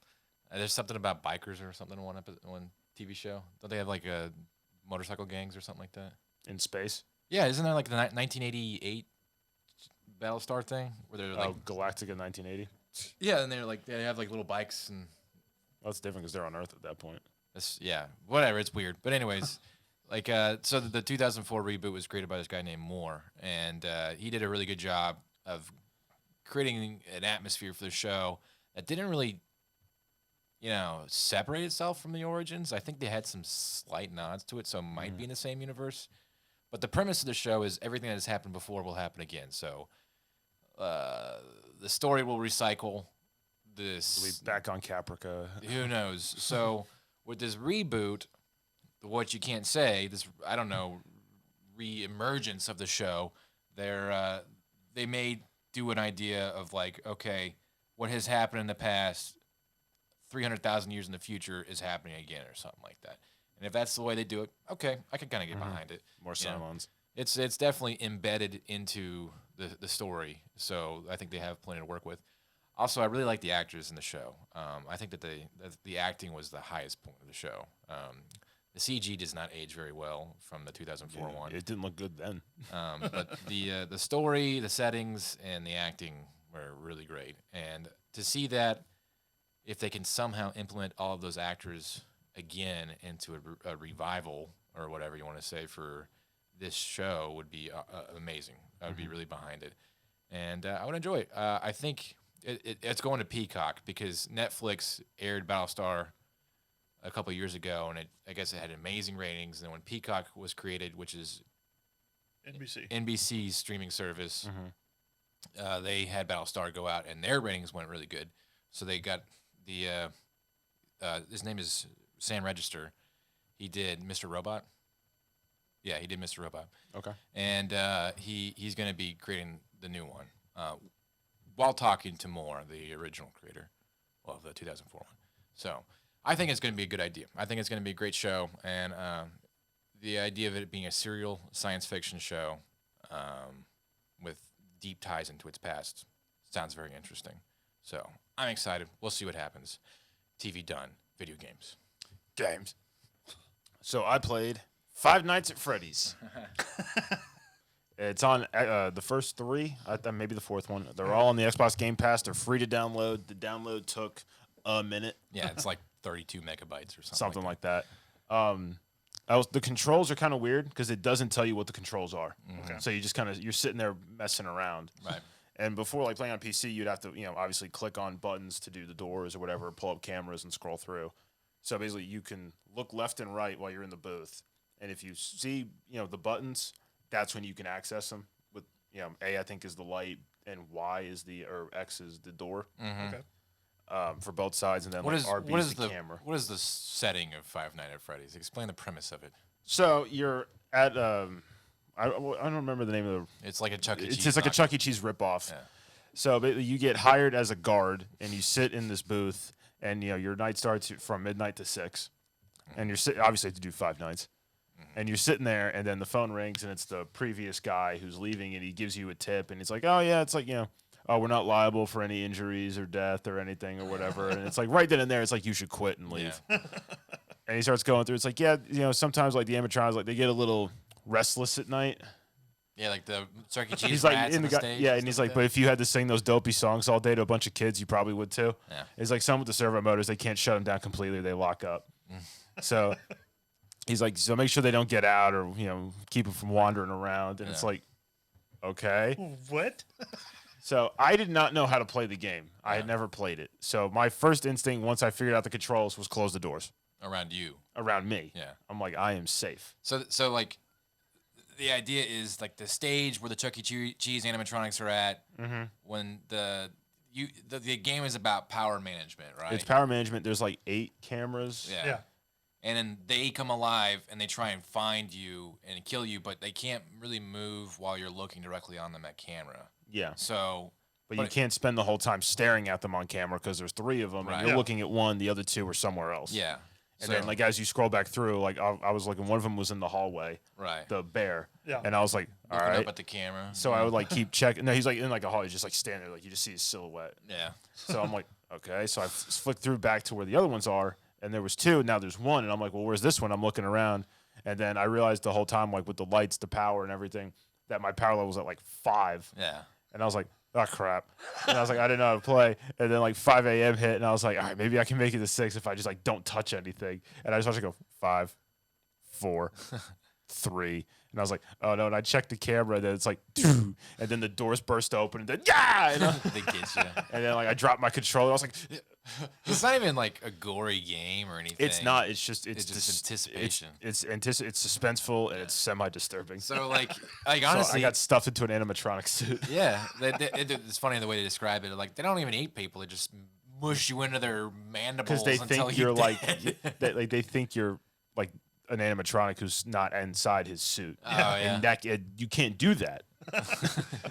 there's something about bikers or something in one TV show. Don't they have like motorcycle gangs or something like that? In space? Yeah, isn't there like the 1988 Battlestar thing where they're like Galactica 1980. Yeah, and they have like little bikes and Well, that's different because they're on Earth at that point. whatever. It's weird, but anyways, like so the 2004 reboot was created by this guy named Moore, and he did a really good job of creating an atmosphere for the show that didn't really, you know, separate itself from the origins. I think they had some slight nods to it, so it might be in the same universe. But the premise of the show is everything that has happened before will happen again. So the story will recycle. We'll be back on Caprica. Who knows? So with this reboot, what you can't say, this, I don't know, re-emergence of the show, they may do an idea of like, okay, what has happened in the past 300,000 years in the future is happening again or something like that. And if that's the way they do it, okay, I can kind of get behind it. More Cylons. It's definitely embedded into the story, so I think they have plenty to work with. Also, I really like the actors in the show. I think that the acting was the highest point of the show. The CG does not age very well from the 2004 one. It didn't look good then. But the story, the settings, and the acting were really great. And to see that if they can somehow implement all of those actors again into a revival or whatever you want to say for this show, would be amazing. I would be really behind it, and I would enjoy it. I think it's going to Peacock because Netflix aired Battlestar a couple years ago, and I guess it had amazing ratings. And then when Peacock was created, which is NBC's streaming service, they had Battlestar go out, and their ratings went really good. So they got the his name is Sam Register. He did Mr. Robot. Yeah, he did Mr. Robot. Okay. And he's going to be creating the new one while talking to Moore, the original creator of the 2004 one. So I think it's going to be a good idea. I think it's going to be a great show. And the idea of it being a serial science fiction show with deep ties into its past sounds very interesting. So I'm excited. We'll see what happens. TV done. Video games. So I played Five Nights at Freddy's. It's on the first three, maybe the fourth one. They're all on the Xbox Game Pass. They're free to download. The download took a minute. Yeah, it's like 32 megabytes or something. Something like that. The controls are kind of weird because it doesn't tell you what the controls are. Okay. So you just you're sitting there messing around. Right. And before, like, playing on PC, you'd have to, obviously click on buttons to do the doors or whatever, pull up cameras and scroll through. So basically, you can look left and right while you're in the booth. And if you see, the buttons, that's when you can access them. With, A, I think, is the light, and X is the door. Okay. For both sides, and then RB is the camera. What is the setting of Five Nights at Freddy's? Explain the premise of it. So you're at I don't remember the name of the. It's like a Chuck E. Cheese. It's just like a Chuck E. Cheese ripoff. Yeah. So you get hired as a guard, and you sit in this booth, and your night starts from midnight to 6, and you're obviously to do 5 nights, and you're sitting there, and then the phone rings, and it's the previous guy who's leaving, and he gives you a tip, and he's like, oh yeah, it's like oh, we're not liable for any injuries or death or anything or whatever, and it's like right then and there, it's like you should quit and leave. Yeah. And he starts going through. It's like, yeah, sometimes like the animatronics, like they get a little restless at night. Yeah, like the Chuck E. Cheese he's rats like on the stage. Yeah, and he's like, but if you had to sing those dopey songs all day to a bunch of kids, you probably would too. Yeah. It's like some with the servo motors, they can't shut them down completely; they lock up. So he's like, so make sure they don't get out or keep them from wandering around. And it's like, okay, what? So I did not know how to play the game. I had never played it. So my first instinct, once I figured out the controls, was close the doors. Around you. Around me. Yeah. I'm like, I am safe. So like, the idea is like the stage where the Chuck E. Cheese animatronics are at. When the game is about power management, right? It's power management. There's like 8 cameras. Yeah. And then they come alive and they try and find you and kill you, but they can't really move while you're looking directly on them at camera. Yeah. So. But you can't spend the whole time staring at them on camera because there's 3 of them, Right. and you're looking at one. The other 2 are somewhere else. Yeah. And then, like, as you scroll back through, like, I was looking, one of them was in the hallway. Right. The bear. Yeah. And I was like, all Looking right. up at the camera. So I would, like, keep checking. No, he's, like, in, like, a hall. He's just, like, standing there. Like, you just see his silhouette. Yeah. So I'm like, okay. So I flicked through back to where the other ones are, and there was 2. Now there's 1. And I'm like, well, where's this one? I'm looking around. And then I realized the whole time, like, with the lights, the power, and everything, that my power level was at, like, 5. Yeah. And I was like, oh, crap. And I was like, I didn't know how to play. And then, like, 5 a.m. hit, and I was like, all right, maybe I can make it to 6 if I just, like, don't touch anything. And I just watched it go 5, 4, 3. And I was like, oh, no. And I checked the camera, and then it's like, and then the doors burst open, and then, yeah! And, They get you. and then, like, I dropped my controller. I was like, It's not even like a gory game or anything. it's not. It's just anticipation. It's suspenseful, and it's semi-disturbing. So like So honestly, I got stuffed into an animatronic suit. yeah, it's funny the way they describe it. Like they don't even eat people; they just mush you into their mandibles Because they until think you're like, dead. they think you're like an animatronic who's not inside his suit. Oh, yeah. And that you can't do that.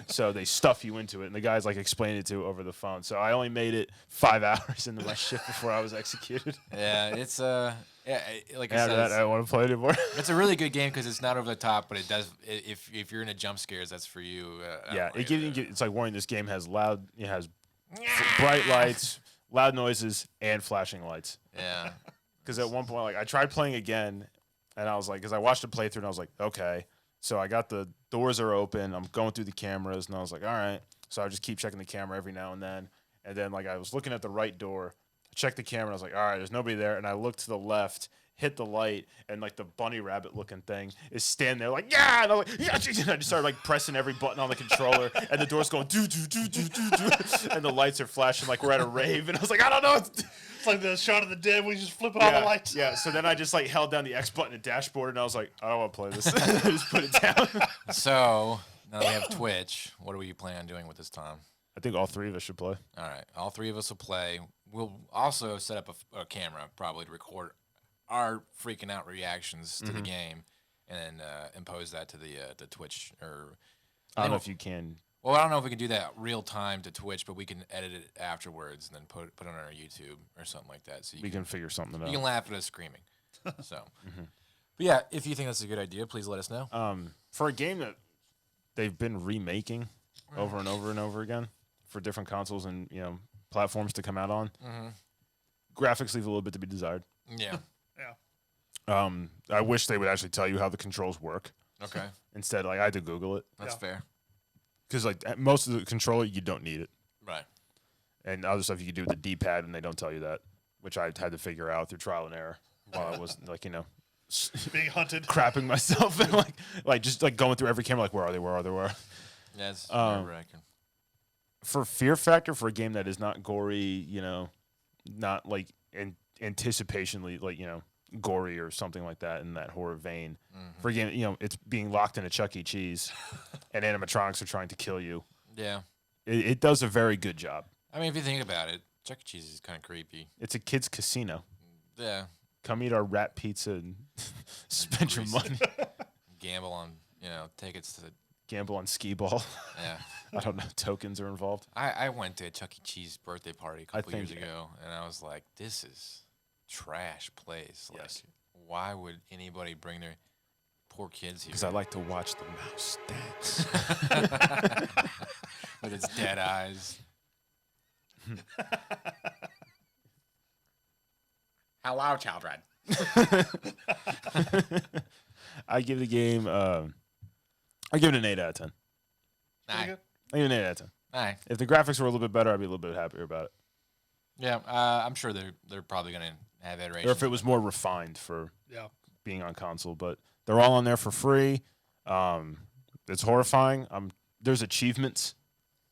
So they stuff you into it, and the guy's like explaining it to over the phone. So I only made it 5 hours into my shift before I was executed. Yeah, it's like I After said, that, I don't want to play it anymore. it's a really good game because it's not over the top, but it does. If you're into jump scares, that's for you. Yeah, it's like warning. This game has bright lights, loud noises, and flashing lights. Yeah. Because at one point, like I tried playing again, and I was like, because I watched the playthrough, and I was like, okay. So I got the doors are open. I'm going through the cameras, and I was like, all right. So I just keep checking the camera every now and then. And then like I was looking at the right door, checked the camera. I was like, all right, there's nobody there. And I looked to the left, hit the light, and like the bunny rabbit looking thing is standing there like, yeah. And I'm like, yeah. And I just started like pressing every button on the controller, and the door's going do do do do do do, and the lights are flashing like we're at a rave. And I was like, I don't know. It's like the Shaun of the Dead. We just flipping all the lights. Yeah. So then I just like held down the X button and dashboard, and I was like, I don't want to play this. I just put it down. So now we have Twitch. What do we plan on doing with this time? I think all three of us should play. All right, all three of us will play. We'll also set up a camera probably to record our freaking out reactions to the game, and then impose that to the Twitch. Or I don't know if you can. Well, I don't know if we can do that real time to Twitch, but we can edit it afterwards and then put it on our YouTube or something like that. So we can figure something out. You can laugh at us screaming. So, but yeah, if you think that's a good idea, please let us know. For a game that they've been remaking over and over and over again for different consoles and platforms to come out on, graphics leave a little bit to be desired. Yeah. I wish they would actually tell you how the controls work. Okay. Instead, like I had to Google it. That's fair. Because like most of the controller, you don't need it. Right. And other stuff you can do with the D-pad, and they don't tell you that, which I had to figure out through trial and error while I was like being hunted, crapping myself, and like just like going through every camera, like where are they? Yeah, it's nerve-wracking. For fear factor for a game that is not gory, not like anticipationally like gory or something like that in that horror vein. For a game, it's being locked in a Chuck E. Cheese, and animatronics are trying to kill you. Yeah, it does a very good job. I mean, if you think about it, Chuck E. Cheese is kind of creepy. It's a kids' casino. Yeah, come eat our rat pizza and spend your money. Gamble on tickets to the. Gamble on skee ball. Yeah. I don't know. Tokens are involved. I went to a Chuck E. Cheese birthday party a couple years ago, and I was like, this is trash place. Yes. Like, why would anybody bring their poor kids here? Because I like to watch the mouse dance. With its dead eyes. Hello, children. I give the game... I give it an 8 out of 10. Aye. I give it an 8 out of 10. Aye. If the graphics were a little bit better, I'd be a little bit happier about it. Yeah, I'm sure they're probably going to have iterations. Or if it was more refined for being on console. But they're all on there for free. It's horrifying. There's achievements.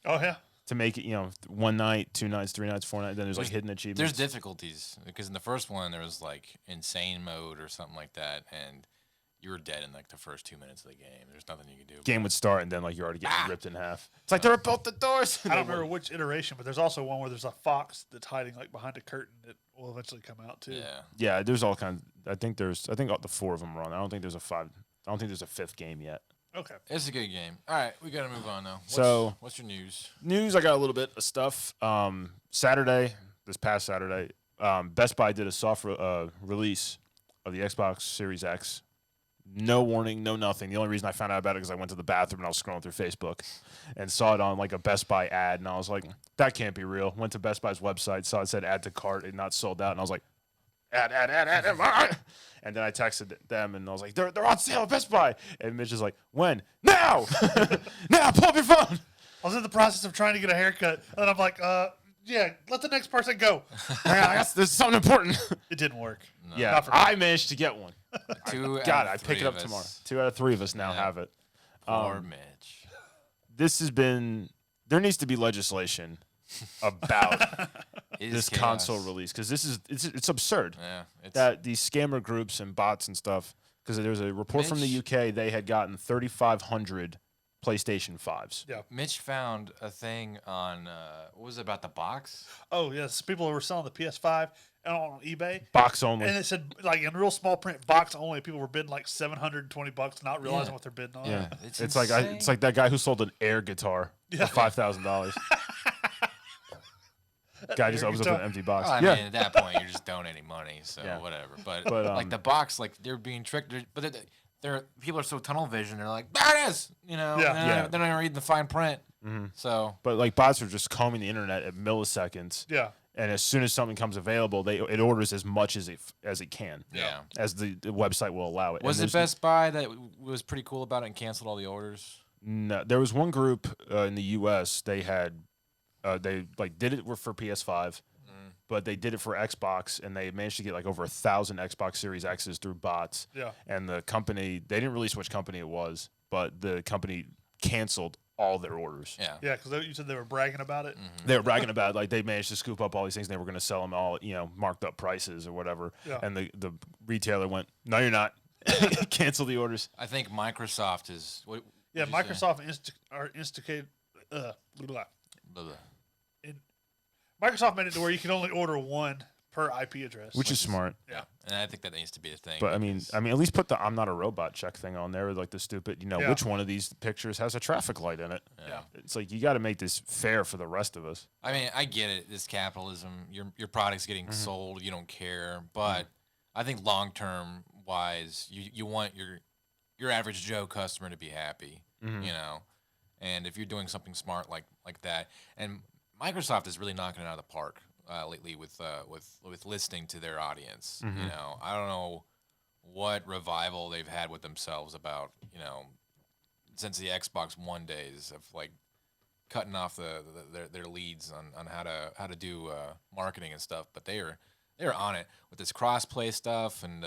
Oh, yeah. To make it, 1 night, 2 nights, 3 nights, 4 nights. Then there's like hidden achievements. There's difficulties. Because in the first one, there was like insane mode or something like that. And you were dead in like the first 2 minutes of the game. There's nothing you can do. Game would start and then like you're already getting ripped in half. It's like they ripped both the doors. I don't remember which iteration, but there's also one where there's a fox that's hiding like behind a curtain that will eventually come out too. Yeah. Yeah, there's all kinds. I think all the 4 of them are on. I don't think there's a 5. I don't think there's a 5th game yet. Okay. It's a good game. All right, we got to move on now. What's your news? I got a little bit of stuff. This past Saturday, Best Buy did a soft release of the Xbox Series X. No warning, no nothing. The only reason I found out about it is I went to the bathroom and I was scrolling through Facebook and saw it on like a Best Buy ad, and I was like, that can't be real. Went to Best Buy's website, saw it said add to cart and not sold out, and I was like, add. And then I texted them and I was like, they're on sale at Best Buy. And Mitch is like, when? Now! Now, pull up your phone! I was in the process of trying to get a haircut, and I'm like, yeah, let the next person go. There's something important. It didn't work. No. Yeah, I managed to get one. I pick it up tomorrow. 2 out of 3 of us now have it. Poor Mitch. This has been... There needs to be legislation about this console release, because it's absurd. Yeah, that these scammer groups and bots and stuff, because there was a report from the UK, they had gotten 3,500 PlayStation 5s. Yeah. Mitch found a thing on, what was it about the box? Oh, yes. People were selling the PS5 on eBay. Box only. And it said, like, in real small print, box only. People were bidding like $720, not realizing what they're bidding on. Yeah. It's like that guy who sold an air guitar for $5,000. Guy just opens up an empty box. Well, I mean, at that point, you're just donating money, so whatever. But like the box, like they're being tricked. But people are so tunnel vision. They're like, there it is. They're not even reading the fine print. Mm-hmm. So, but like bots are just combing the internet at milliseconds. Yeah. And as soon as something comes available, it orders as much as it can. Yeah. As the website will allow it. Was it Best Buy that was pretty cool about it and canceled all the orders? No, there was one group in the U.S. They had. They did it for PS5, but they did it for Xbox, and they managed to get like over 1,000 Xbox Series X's through bots. Yeah. And the company, they didn't release which company it was, but the company canceled all their orders. Yeah. Yeah, because you said they were bragging about it. Mm-hmm. They were bragging about it, like they managed to scoop up all these things. And they were going to sell them all, marked up prices or whatever. Yeah. And the retailer went, "No, you're not." Cancel the orders. I think Microsoft is. Yeah, Microsoft instigated. Microsoft made it to where you can only order one per IP address, Which is smart. Yeah, and I think that needs to be a thing. But I mean, at least put the "I'm not a robot" check thing on there, like the stupid, Yeah. which one of these pictures has a traffic light in it? Yeah. It's like you got to make this fair for the rest of us. I mean, I get it. This capitalism, your product's getting sold. You don't care, but I think long term wise, you want your average Joe customer to be happy. And if you're doing something smart like that, and Microsoft is really knocking it out of the park lately with listening to their audience. I don't know what revival they've had with themselves about since the Xbox One days of like cutting off their leads on how to do marketing and stuff. But they're on it with this cross-play stuff and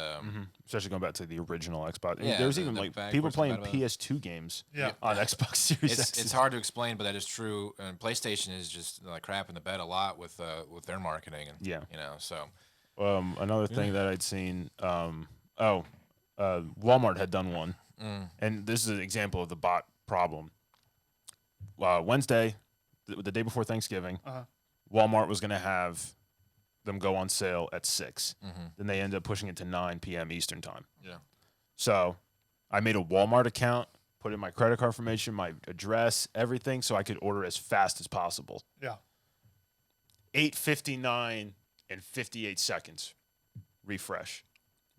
Especially going back to the original Xbox. Yeah, There's the even like backwards people playing compatibility. PS2 games Yeah. on Xbox Series X. it's hard to explain, but that is true. And PlayStation is just like crap in the bed a lot with their marketing and so Another thing that I'd seen, Walmart had done one, and this is an example of the bot problem. Wednesday, the day before Thanksgiving, Walmart was going to have them go on sale at 6. Then they ended up pushing it to 9 p.m. Eastern time. Yeah. So I made a Walmart account, put in my credit card information, my address, everything, so I could order as fast as possible. Yeah. 8:59 and 58 seconds. Refresh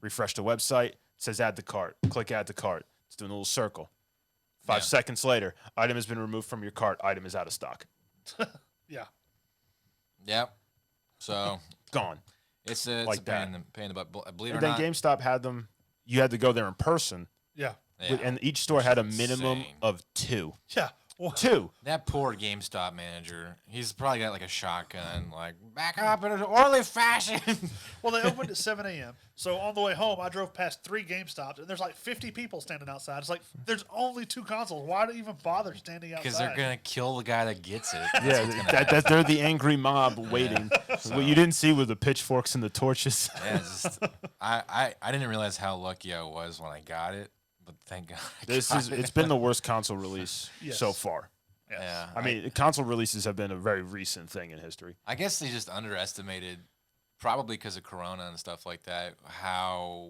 the website. It says add to cart. Click add to cart. It's doing a little circle. 5 seconds later, item has been removed from your cart. Item is out of stock. Yeah. Yep. So Gone. it's Like a pain in the butt. Believe it And or then not, GameStop had them. You had to go there in person, Yeah. and each store had a minimum insane. of 2. Yeah. Well, 2. That poor GameStop manager, he's probably got like a shotgun, like back up in an orderly fashion. well, they opened at 7 a.m. So on the way home, I drove past 3 GameStops, and there's like 50 people standing outside. It's like, there's only 2 consoles. Why do you even bother standing outside? Because they're gonna kill the guy that gets it. Yeah, they're the angry mob waiting. What you didn't see were the pitchforks and the torches. I didn't realize how lucky I was when I got it, but thank God. It's been the worst console release so far. Yes. Yeah. I mean, console releases have been a very recent thing in history. I guess they just underestimated, probably because of Corona and stuff like that, how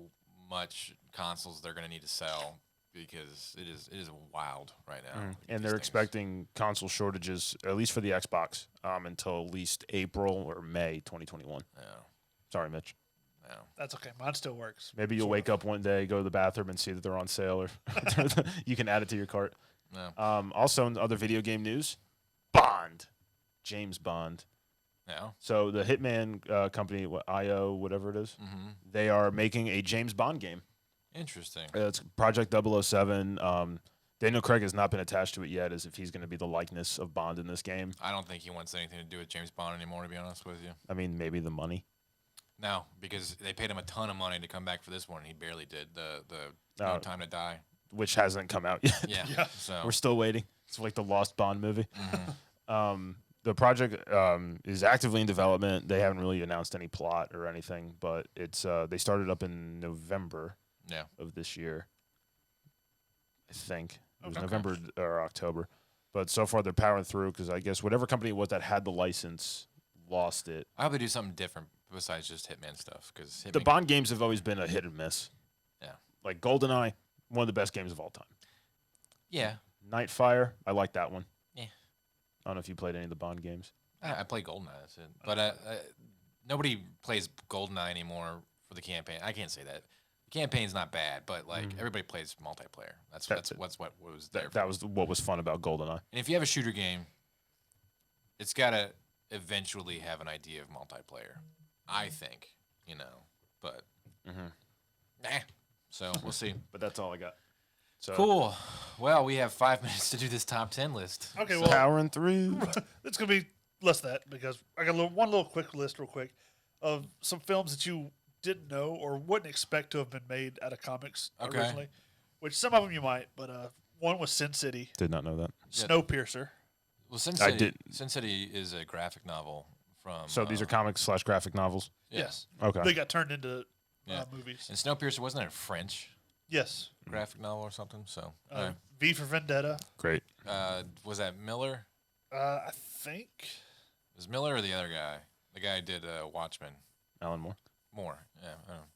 much consoles they're gonna need to sell because it is wild right now. And they're expecting console shortages, at least for the Xbox, until at least April or May 2021. Yeah. Sorry, Mitch. Yeah. That's okay. Mine still works. Maybe you'll wake up one day, go to the bathroom, and see that they're on sale, or you can add it to your cart. No. Also, in other video game news, Bond, James Bond. Yeah. So the Hitman company, IO, whatever it is, they are making a James Bond game. Interesting. It's Project 007. Daniel Craig has not been attached to it yet, as if he's going to be the likeness of Bond in this game. I don't think he wants anything to do with James Bond anymore, to be honest with you. I mean, maybe the money. No, because they paid him a ton of money to come back for this one. And he barely did. The No Time to Die. Which hasn't come out yet. Yeah. So We're still waiting. It's like the Lost Bond movie. The project is actively in development. They haven't really announced any plot or anything, but it's they started up in November of this year. I think it was November or October. But so far they're powering through because I guess whatever company it was that had the license lost it. I hope they do something different besides just Hitman stuff. Because The Bond games have always been a hit and miss. Yeah. Like GoldenEye, one of the best games of all time. Yeah. Nightfire, I like that one. Yeah. I don't know if you played any of the Bond games. I play GoldenEye, that's it. But nobody plays GoldenEye anymore for the campaign. I can't say that. The campaign's not bad, but like everybody plays multiplayer. That's what was there. That was what was fun about GoldenEye. And if you have a shooter game, it's got to eventually have an idea of multiplayer. I think, but so we'll see. But that's all I got. So Cool. Well, we have 5 minutes to do this top 10 list. Okay, So well, powering through. it's going to be less that because I got one little quick list real quick of some films that you didn't know or wouldn't expect to have been made out of comics originally, which some of them you might, but one was Sin City. Did not know that. Snowpiercer. Well, Sin City is a graphic novel from. So these are comics / graphic novels. Yes. Okay. They got turned into movies. And Snowpiercer wasn't it a French Yes. graphic novel or something? So V for Vendetta. Great. was that Miller? I think. Was Miller or the other guy? The guy who did Watchmen. Alan Moore. Moore. Yeah.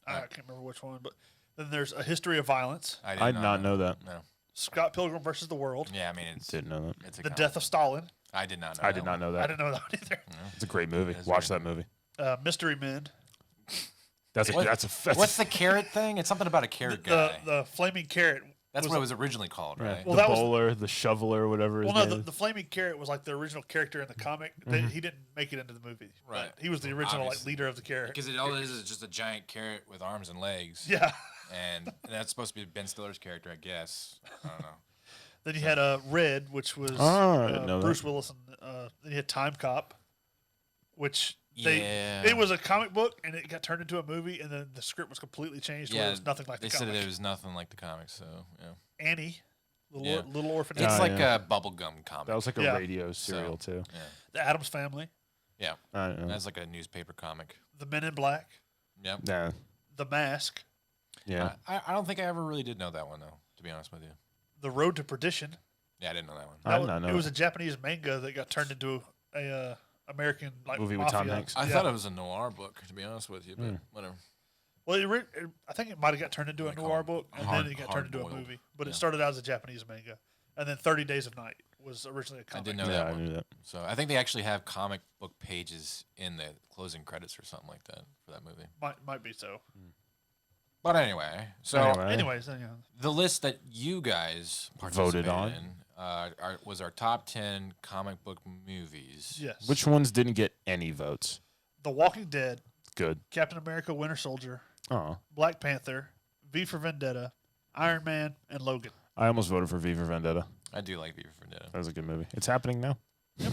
I can't remember which one, but then there's A History of Violence. I did not know that. No. Scott Pilgrim versus the World. Yeah, I mean, Didn't know that. it's a The comic. Death of Stalin. I did not know. I did not know that. I didn't know that one either. It's a great movie. It's Watch very that movie. Mystery Men. That's What's the carrot thing? It's something about a carrot guy. The flaming carrot. That's what it was originally called, right? Well, the that was- bowler, the shoveler, whatever. Well, his no, name is. the flaming carrot was like the original character in the comic. He didn't make it into the movie. Right. But he was the original Obviously. leader of the carrot. Because all it is just a giant carrot with arms and legs. Yeah. And that's supposed to be Ben Stiller's character, I guess. I don't know. Then you had Red, which was I didn't know Bruce that. Willis. And, then you had Time Cop, which Yeah. it was a comic book and it got turned into a movie, and then the script was completely changed. Where it was nothing like they the said comic. it was nothing like the comics, so yeah. Annie, Yeah. little orphan. It's Oh, like yeah. a bubblegum comic. That was like a Yeah. radio serial too. yeah. The Addams Family, Yeah. I don't know. That's like a newspaper comic. The Men in Black, Yep. Nah. The Mask, Yeah. I don't think I ever really did know that one, though, to be honest with you. The Road to Perdition. Yeah, I didn't know that one. I did not know. It was a Japanese manga that got turned into a American like Movie with Tom mafia. Hanks. I Yeah. thought it was a noir book, to be honest with you, but whatever. Well, I think it might have got turned into a Like noir book, and then it got turned into a hard-boiled. movie. But it Yeah. started out as a Japanese manga, and then 30 Days of Night was originally a I comic. didn't know Yeah, that I one. knew that. So I think they actually have comic book pages in the closing credits or something like that for that movie. Might be so. But anyway, so Anyway. Anyways, the list that you guys Voted participated on. in was our top 10 comic book movies. yes. Which ones didn't get any votes? The Walking Dead, Good. Captain America: Winter Soldier, Oh, Black Panther, V for Vendetta, Iron Man, and Logan. I almost voted for V for Vendetta. I do like V for Vendetta. That was a good movie. It's happening now. Yep.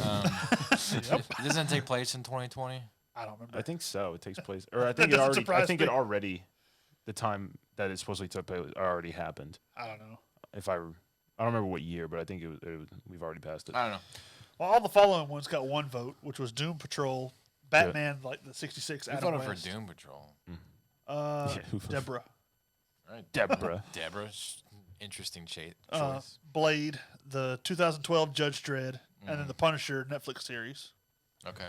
Doesn't it take place in 2020? I don't remember. I think so. It takes place, or I That think it doesn't already. I surprise think me. it already. The time that it supposedly took place already happened. I don't know. If I don't remember what year, but I think it was we've already passed it. I don't know. Well, all the following ones got one vote, which was Doom Patrol, Batman, like the '66. We Adam voted for West. Doom Patrol. Yeah, who voted for- Deborah, Right. Deborah. Deborah, interesting choice. Blade, the 2012 Judge Dredd, and then the Punisher Netflix series. Okay.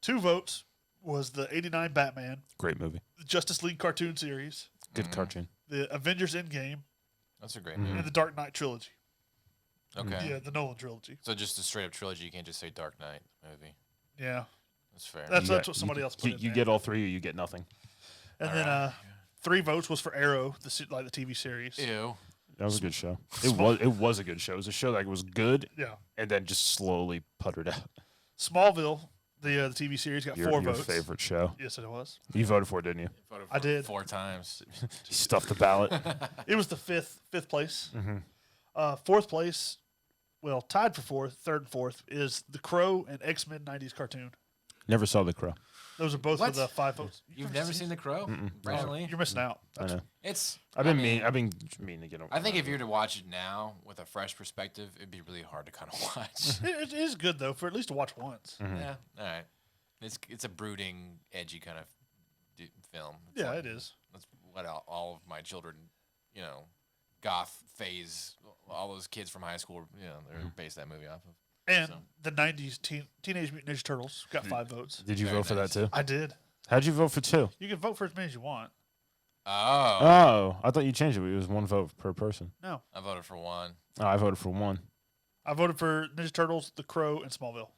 2 votes was the '89 Batman, Great movie. the Justice League cartoon series, Good cartoon. the Avengers Endgame, That's a great movie. and the Dark Knight trilogy. Okay. Yeah, the Nolan trilogy. So just a straight up trilogy. You can't just say Dark Knight movie. Yeah, That's fair. that's You what got- somebody you, else put You, in you there. get all three, or you get nothing. And All then right. 3 votes was for Arrow, like the TV series. Ew. That was a good show. It was a good show. It was a show that was good Yeah. and then just slowly puttered out. Smallville, the TV series, got Your 4 votes. favorite show. Yes, it was. You voted for it, didn't you? Voted I for did. 4 times. You stuffed the ballot. It was the fifth place. Mm-hmm. 4th place, well, tied for 4th, 3rd and 4th, is The Crow and X-Men '90s cartoon. Never saw The Crow. Those are both What? with 5 votes. You've never seen The Crow? Brandon Lee? You're missing out. I know. It's. I've been I mean, mean to get over. I think if you were to watch it now with a fresh perspective, it'd be really hard to kind of watch. It is good though, for at least to watch once. Yeah. All right. It's a brooding, edgy kind of film. It's Yeah, like- it is. That's what all of my children, goth phase. All those kids from high school, they're based that movie off of. And So. the '90s Teenage Mutant Ninja Turtles got 5 votes. Did you Very vote for that nice. too? I did. How'd you vote for 2? You can vote for as many as you want. Oh, Oh, I thought you changed it. It was 1 vote per person. No, I voted for 1. Oh, I voted for 1. I voted for Ninja Turtles, The Crow, and Smallville.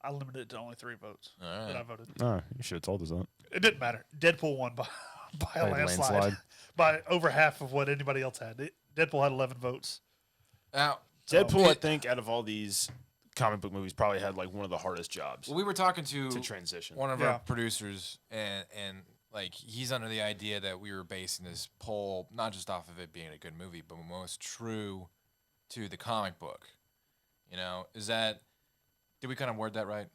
I limited it to only 3 votes All that I right. voted. Oh, you should have told us that. It didn't matter. Deadpool won by a By landslide. By over half of what anybody else had. Deadpool had 11 votes. Now, Deadpool, I it- think, out of all these comic book movies, probably had like one of the hardest jobs well, we were talking to transition. one of Yeah. our producers, and like he's under the idea that we were basing this poll not just off of it being a good movie, but most true to the comic book. Is that? Did we kind of word that right?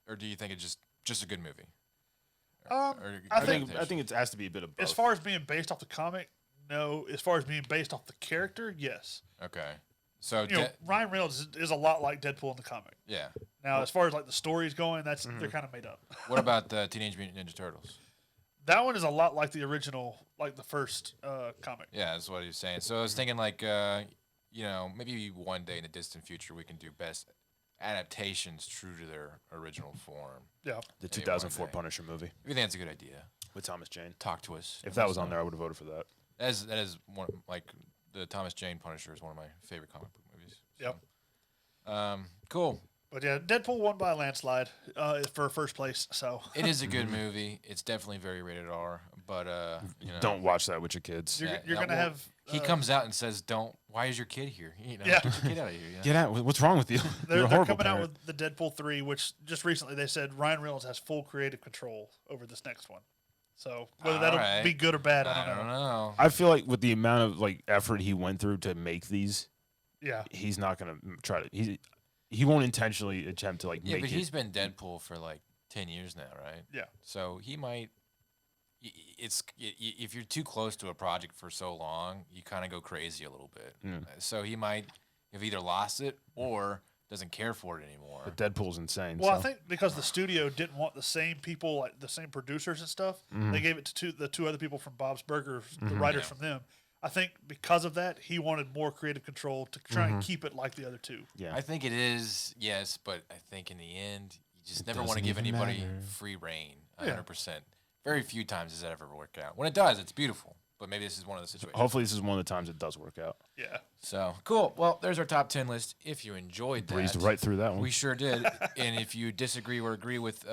or do you think it's just a good movie? I think it has to be a bit of both. As far as being based off the comic, no. As far as being based off the character, yes. Okay. So Ryan Reynolds is a lot like Deadpool in the comic. Yeah. Now, as far as like the story's going, they're kind of made up. What about the Teenage Mutant Ninja Turtles? That one is a lot like the original, like the first comic. Yeah, that's what he was saying. So I was thinking like, maybe one day in the distant future we can do best adaptations true to their original form. Yeah. The 2004 Punisher movie. If you think that's a good idea, with Thomas Jane. talk to us. If that was on there, I would have voted for that. That is one like the Thomas Jane Punisher is one of my favorite comic book movies. Yep. Cool. But yeah, Deadpool won by a landslide for first place. So It is a good movie. It's definitely very rated R. But don't watch that with your kids. you're gonna have. He comes out and says, "Don't. Why is your kid here? Yeah. Get your kid out of here. You know? Get out. What's wrong with you? They're coming out with the Deadpool 3, which just recently they said Ryan Reynolds has full creative control over this next one. So whether that'll be good or bad, I don't know. I feel like with the amount of like effort he went through to make these, he's not gonna try to. He won't intentionally attempt to like make it. Yeah, but he's been Deadpool for like 10 years now, right? Yeah. So he might. If you're too close to a project for so long, you kind of go crazy a little bit. So he might have either lost it or doesn't care for it anymore. But Deadpool's insane. Well, I think because the studio didn't want the same people, like the same producers and stuff, they gave it to the two other people from Bob's Burgers, the writers from them. I think because of that, he wanted more creative control to try and keep it like the other two. Yeah, I think it is, yes, but I think in the end, you just never want to give anybody free reign 100%. Very few times does that ever work out. When it does, it's beautiful. But maybe this is one of the situations. Hopefully, this is one of the times it does work out. Yeah. So, cool. Well, there's our top 10 list. If you enjoyed that. Breezed right through that one. We sure did. And if you disagree or agree with,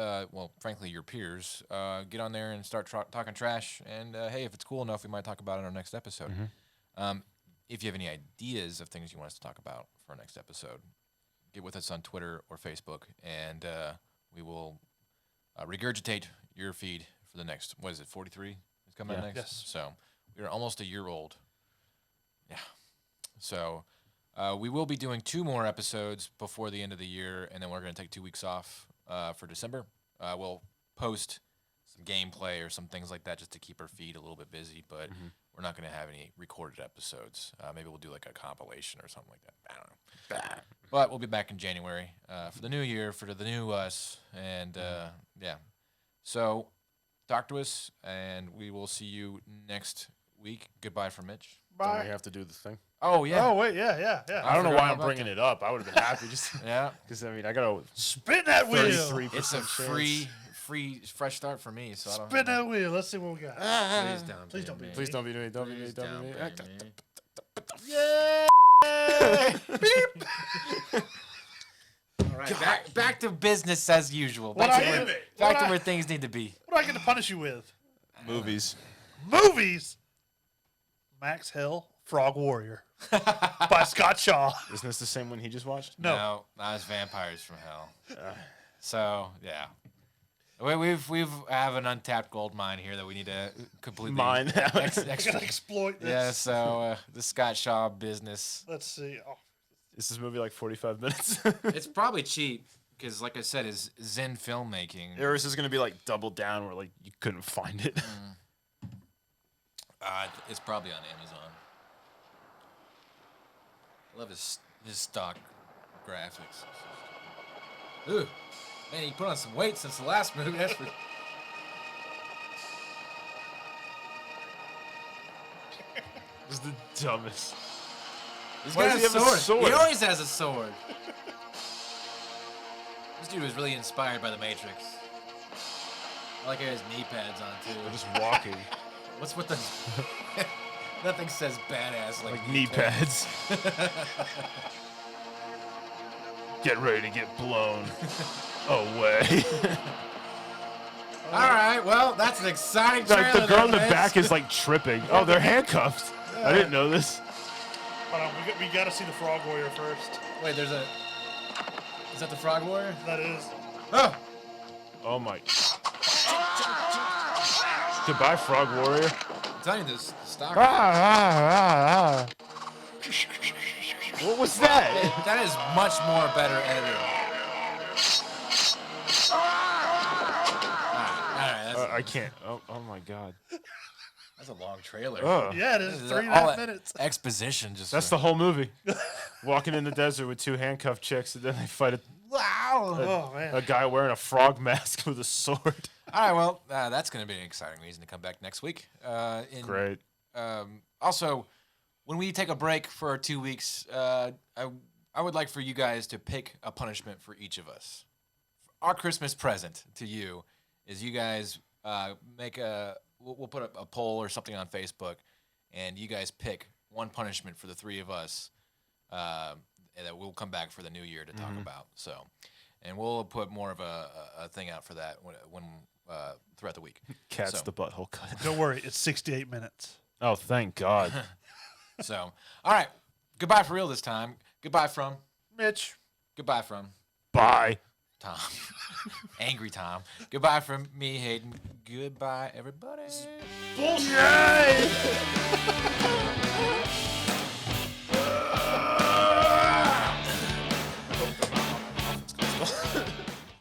frankly, your peers, get on there and start talking trash. And, hey, if it's cool enough, we might talk about it in our next episode. If you have any ideas of things you want us to talk about for our next episode, get with us on Twitter or Facebook, and we will regurgitate your feed for the next, 43 is coming up next? Yes. So we're almost a year old. Yeah. So we will be doing 2 more episodes before the end of the year, and then we're going to take 2 weeks off for December. We'll post some gameplay or some things like that just to keep our feed a little bit busy, but we're not going to have any recorded episodes. Maybe we'll do like a compilation or something like that. I don't know. But we'll be back in January for the new year, for the new us, and yeah. So talk to us, and we will see you next week. Goodbye from Mitch. Bye. Don't we have to do this thing? Oh, yeah. Oh, wait, yeah. I don't know why I'm bringing it up. I would have been happy just Yeah. because, I mean, I got a Spin that wheel. 33% It's a chance. free fresh start for me. So I don't Spin that wheel. Let's see what we got. Please don't. Please don't be me. Please don't be doing it. Don't be doing Please it. Don't be don't doing be it. Yeah. Beep. All right, back to business as usual. What Back I to am where, it. back What to I- where things need to be. What do I get to punish you with? Movies. Movies. Max Hell, Frog Warrior by Scott Shaw. Isn't this the same one he just watched? No. That was Vampires from Hell. So yeah, we have an untapped gold mine here that we need to completely Mine. I gotta exploit this. Yeah, so the Scott Shaw business. Let's see. Oh, Is this movie like 45 minutes? It's probably cheap because, like I said, is Zen filmmaking. Or is this going to be like double down where like you couldn't find it? It's probably on Amazon. I love his stock graphics. Ooh, man, he put on some weight since the last movie. That's for... This is the dumbest. He's Why got does he have a sword? He always has a sword. This dude was really inspired by The Matrix. I like how he has knee pads on too. They're just walking. What's with the? Nothing says badass like Like knee pads. Get ready to get blown away. All right, well, that's an exciting Like trailer. the girl in the there, back Vince. is like tripping. Oh, they're handcuffed. I didn't know this. hold on. We got to see the Frog Warrior first. Wait, there's a. Is that the Frog Warrior? That is. Oh, Oh my. Goodbye, Frog Warrior. I'm telling you this stock. What was that? That is much more better edited. I can't. Oh my God. That's a long trailer. Yeah, it is This 3.5 minutes. Exposition. That's the whole movie. Walking in the desert with 2 handcuffed chicks, and then they fight a guy wearing a frog mask with a sword. All right, well, that's going to be an exciting reason to come back next week. Great. Also, when we take a break for 2 weeks, I would like for you guys to pick a punishment for each of us. Our Christmas present to you is you guys make we'll put a poll or something on Facebook, and you guys pick one punishment for the 3 of us that we'll come back for the new year to talk about. So, and we'll put more of a thing out for that when throughout the week. Cat's the butthole cut. Don't worry, it's 68 minutes. Oh, thank God. So, all right. Goodbye for real this time. Goodbye from Mitch. Goodbye from Bye. Tom. Angry Tom. Goodbye from me, Hayden. Goodbye, everybody. Bullshit!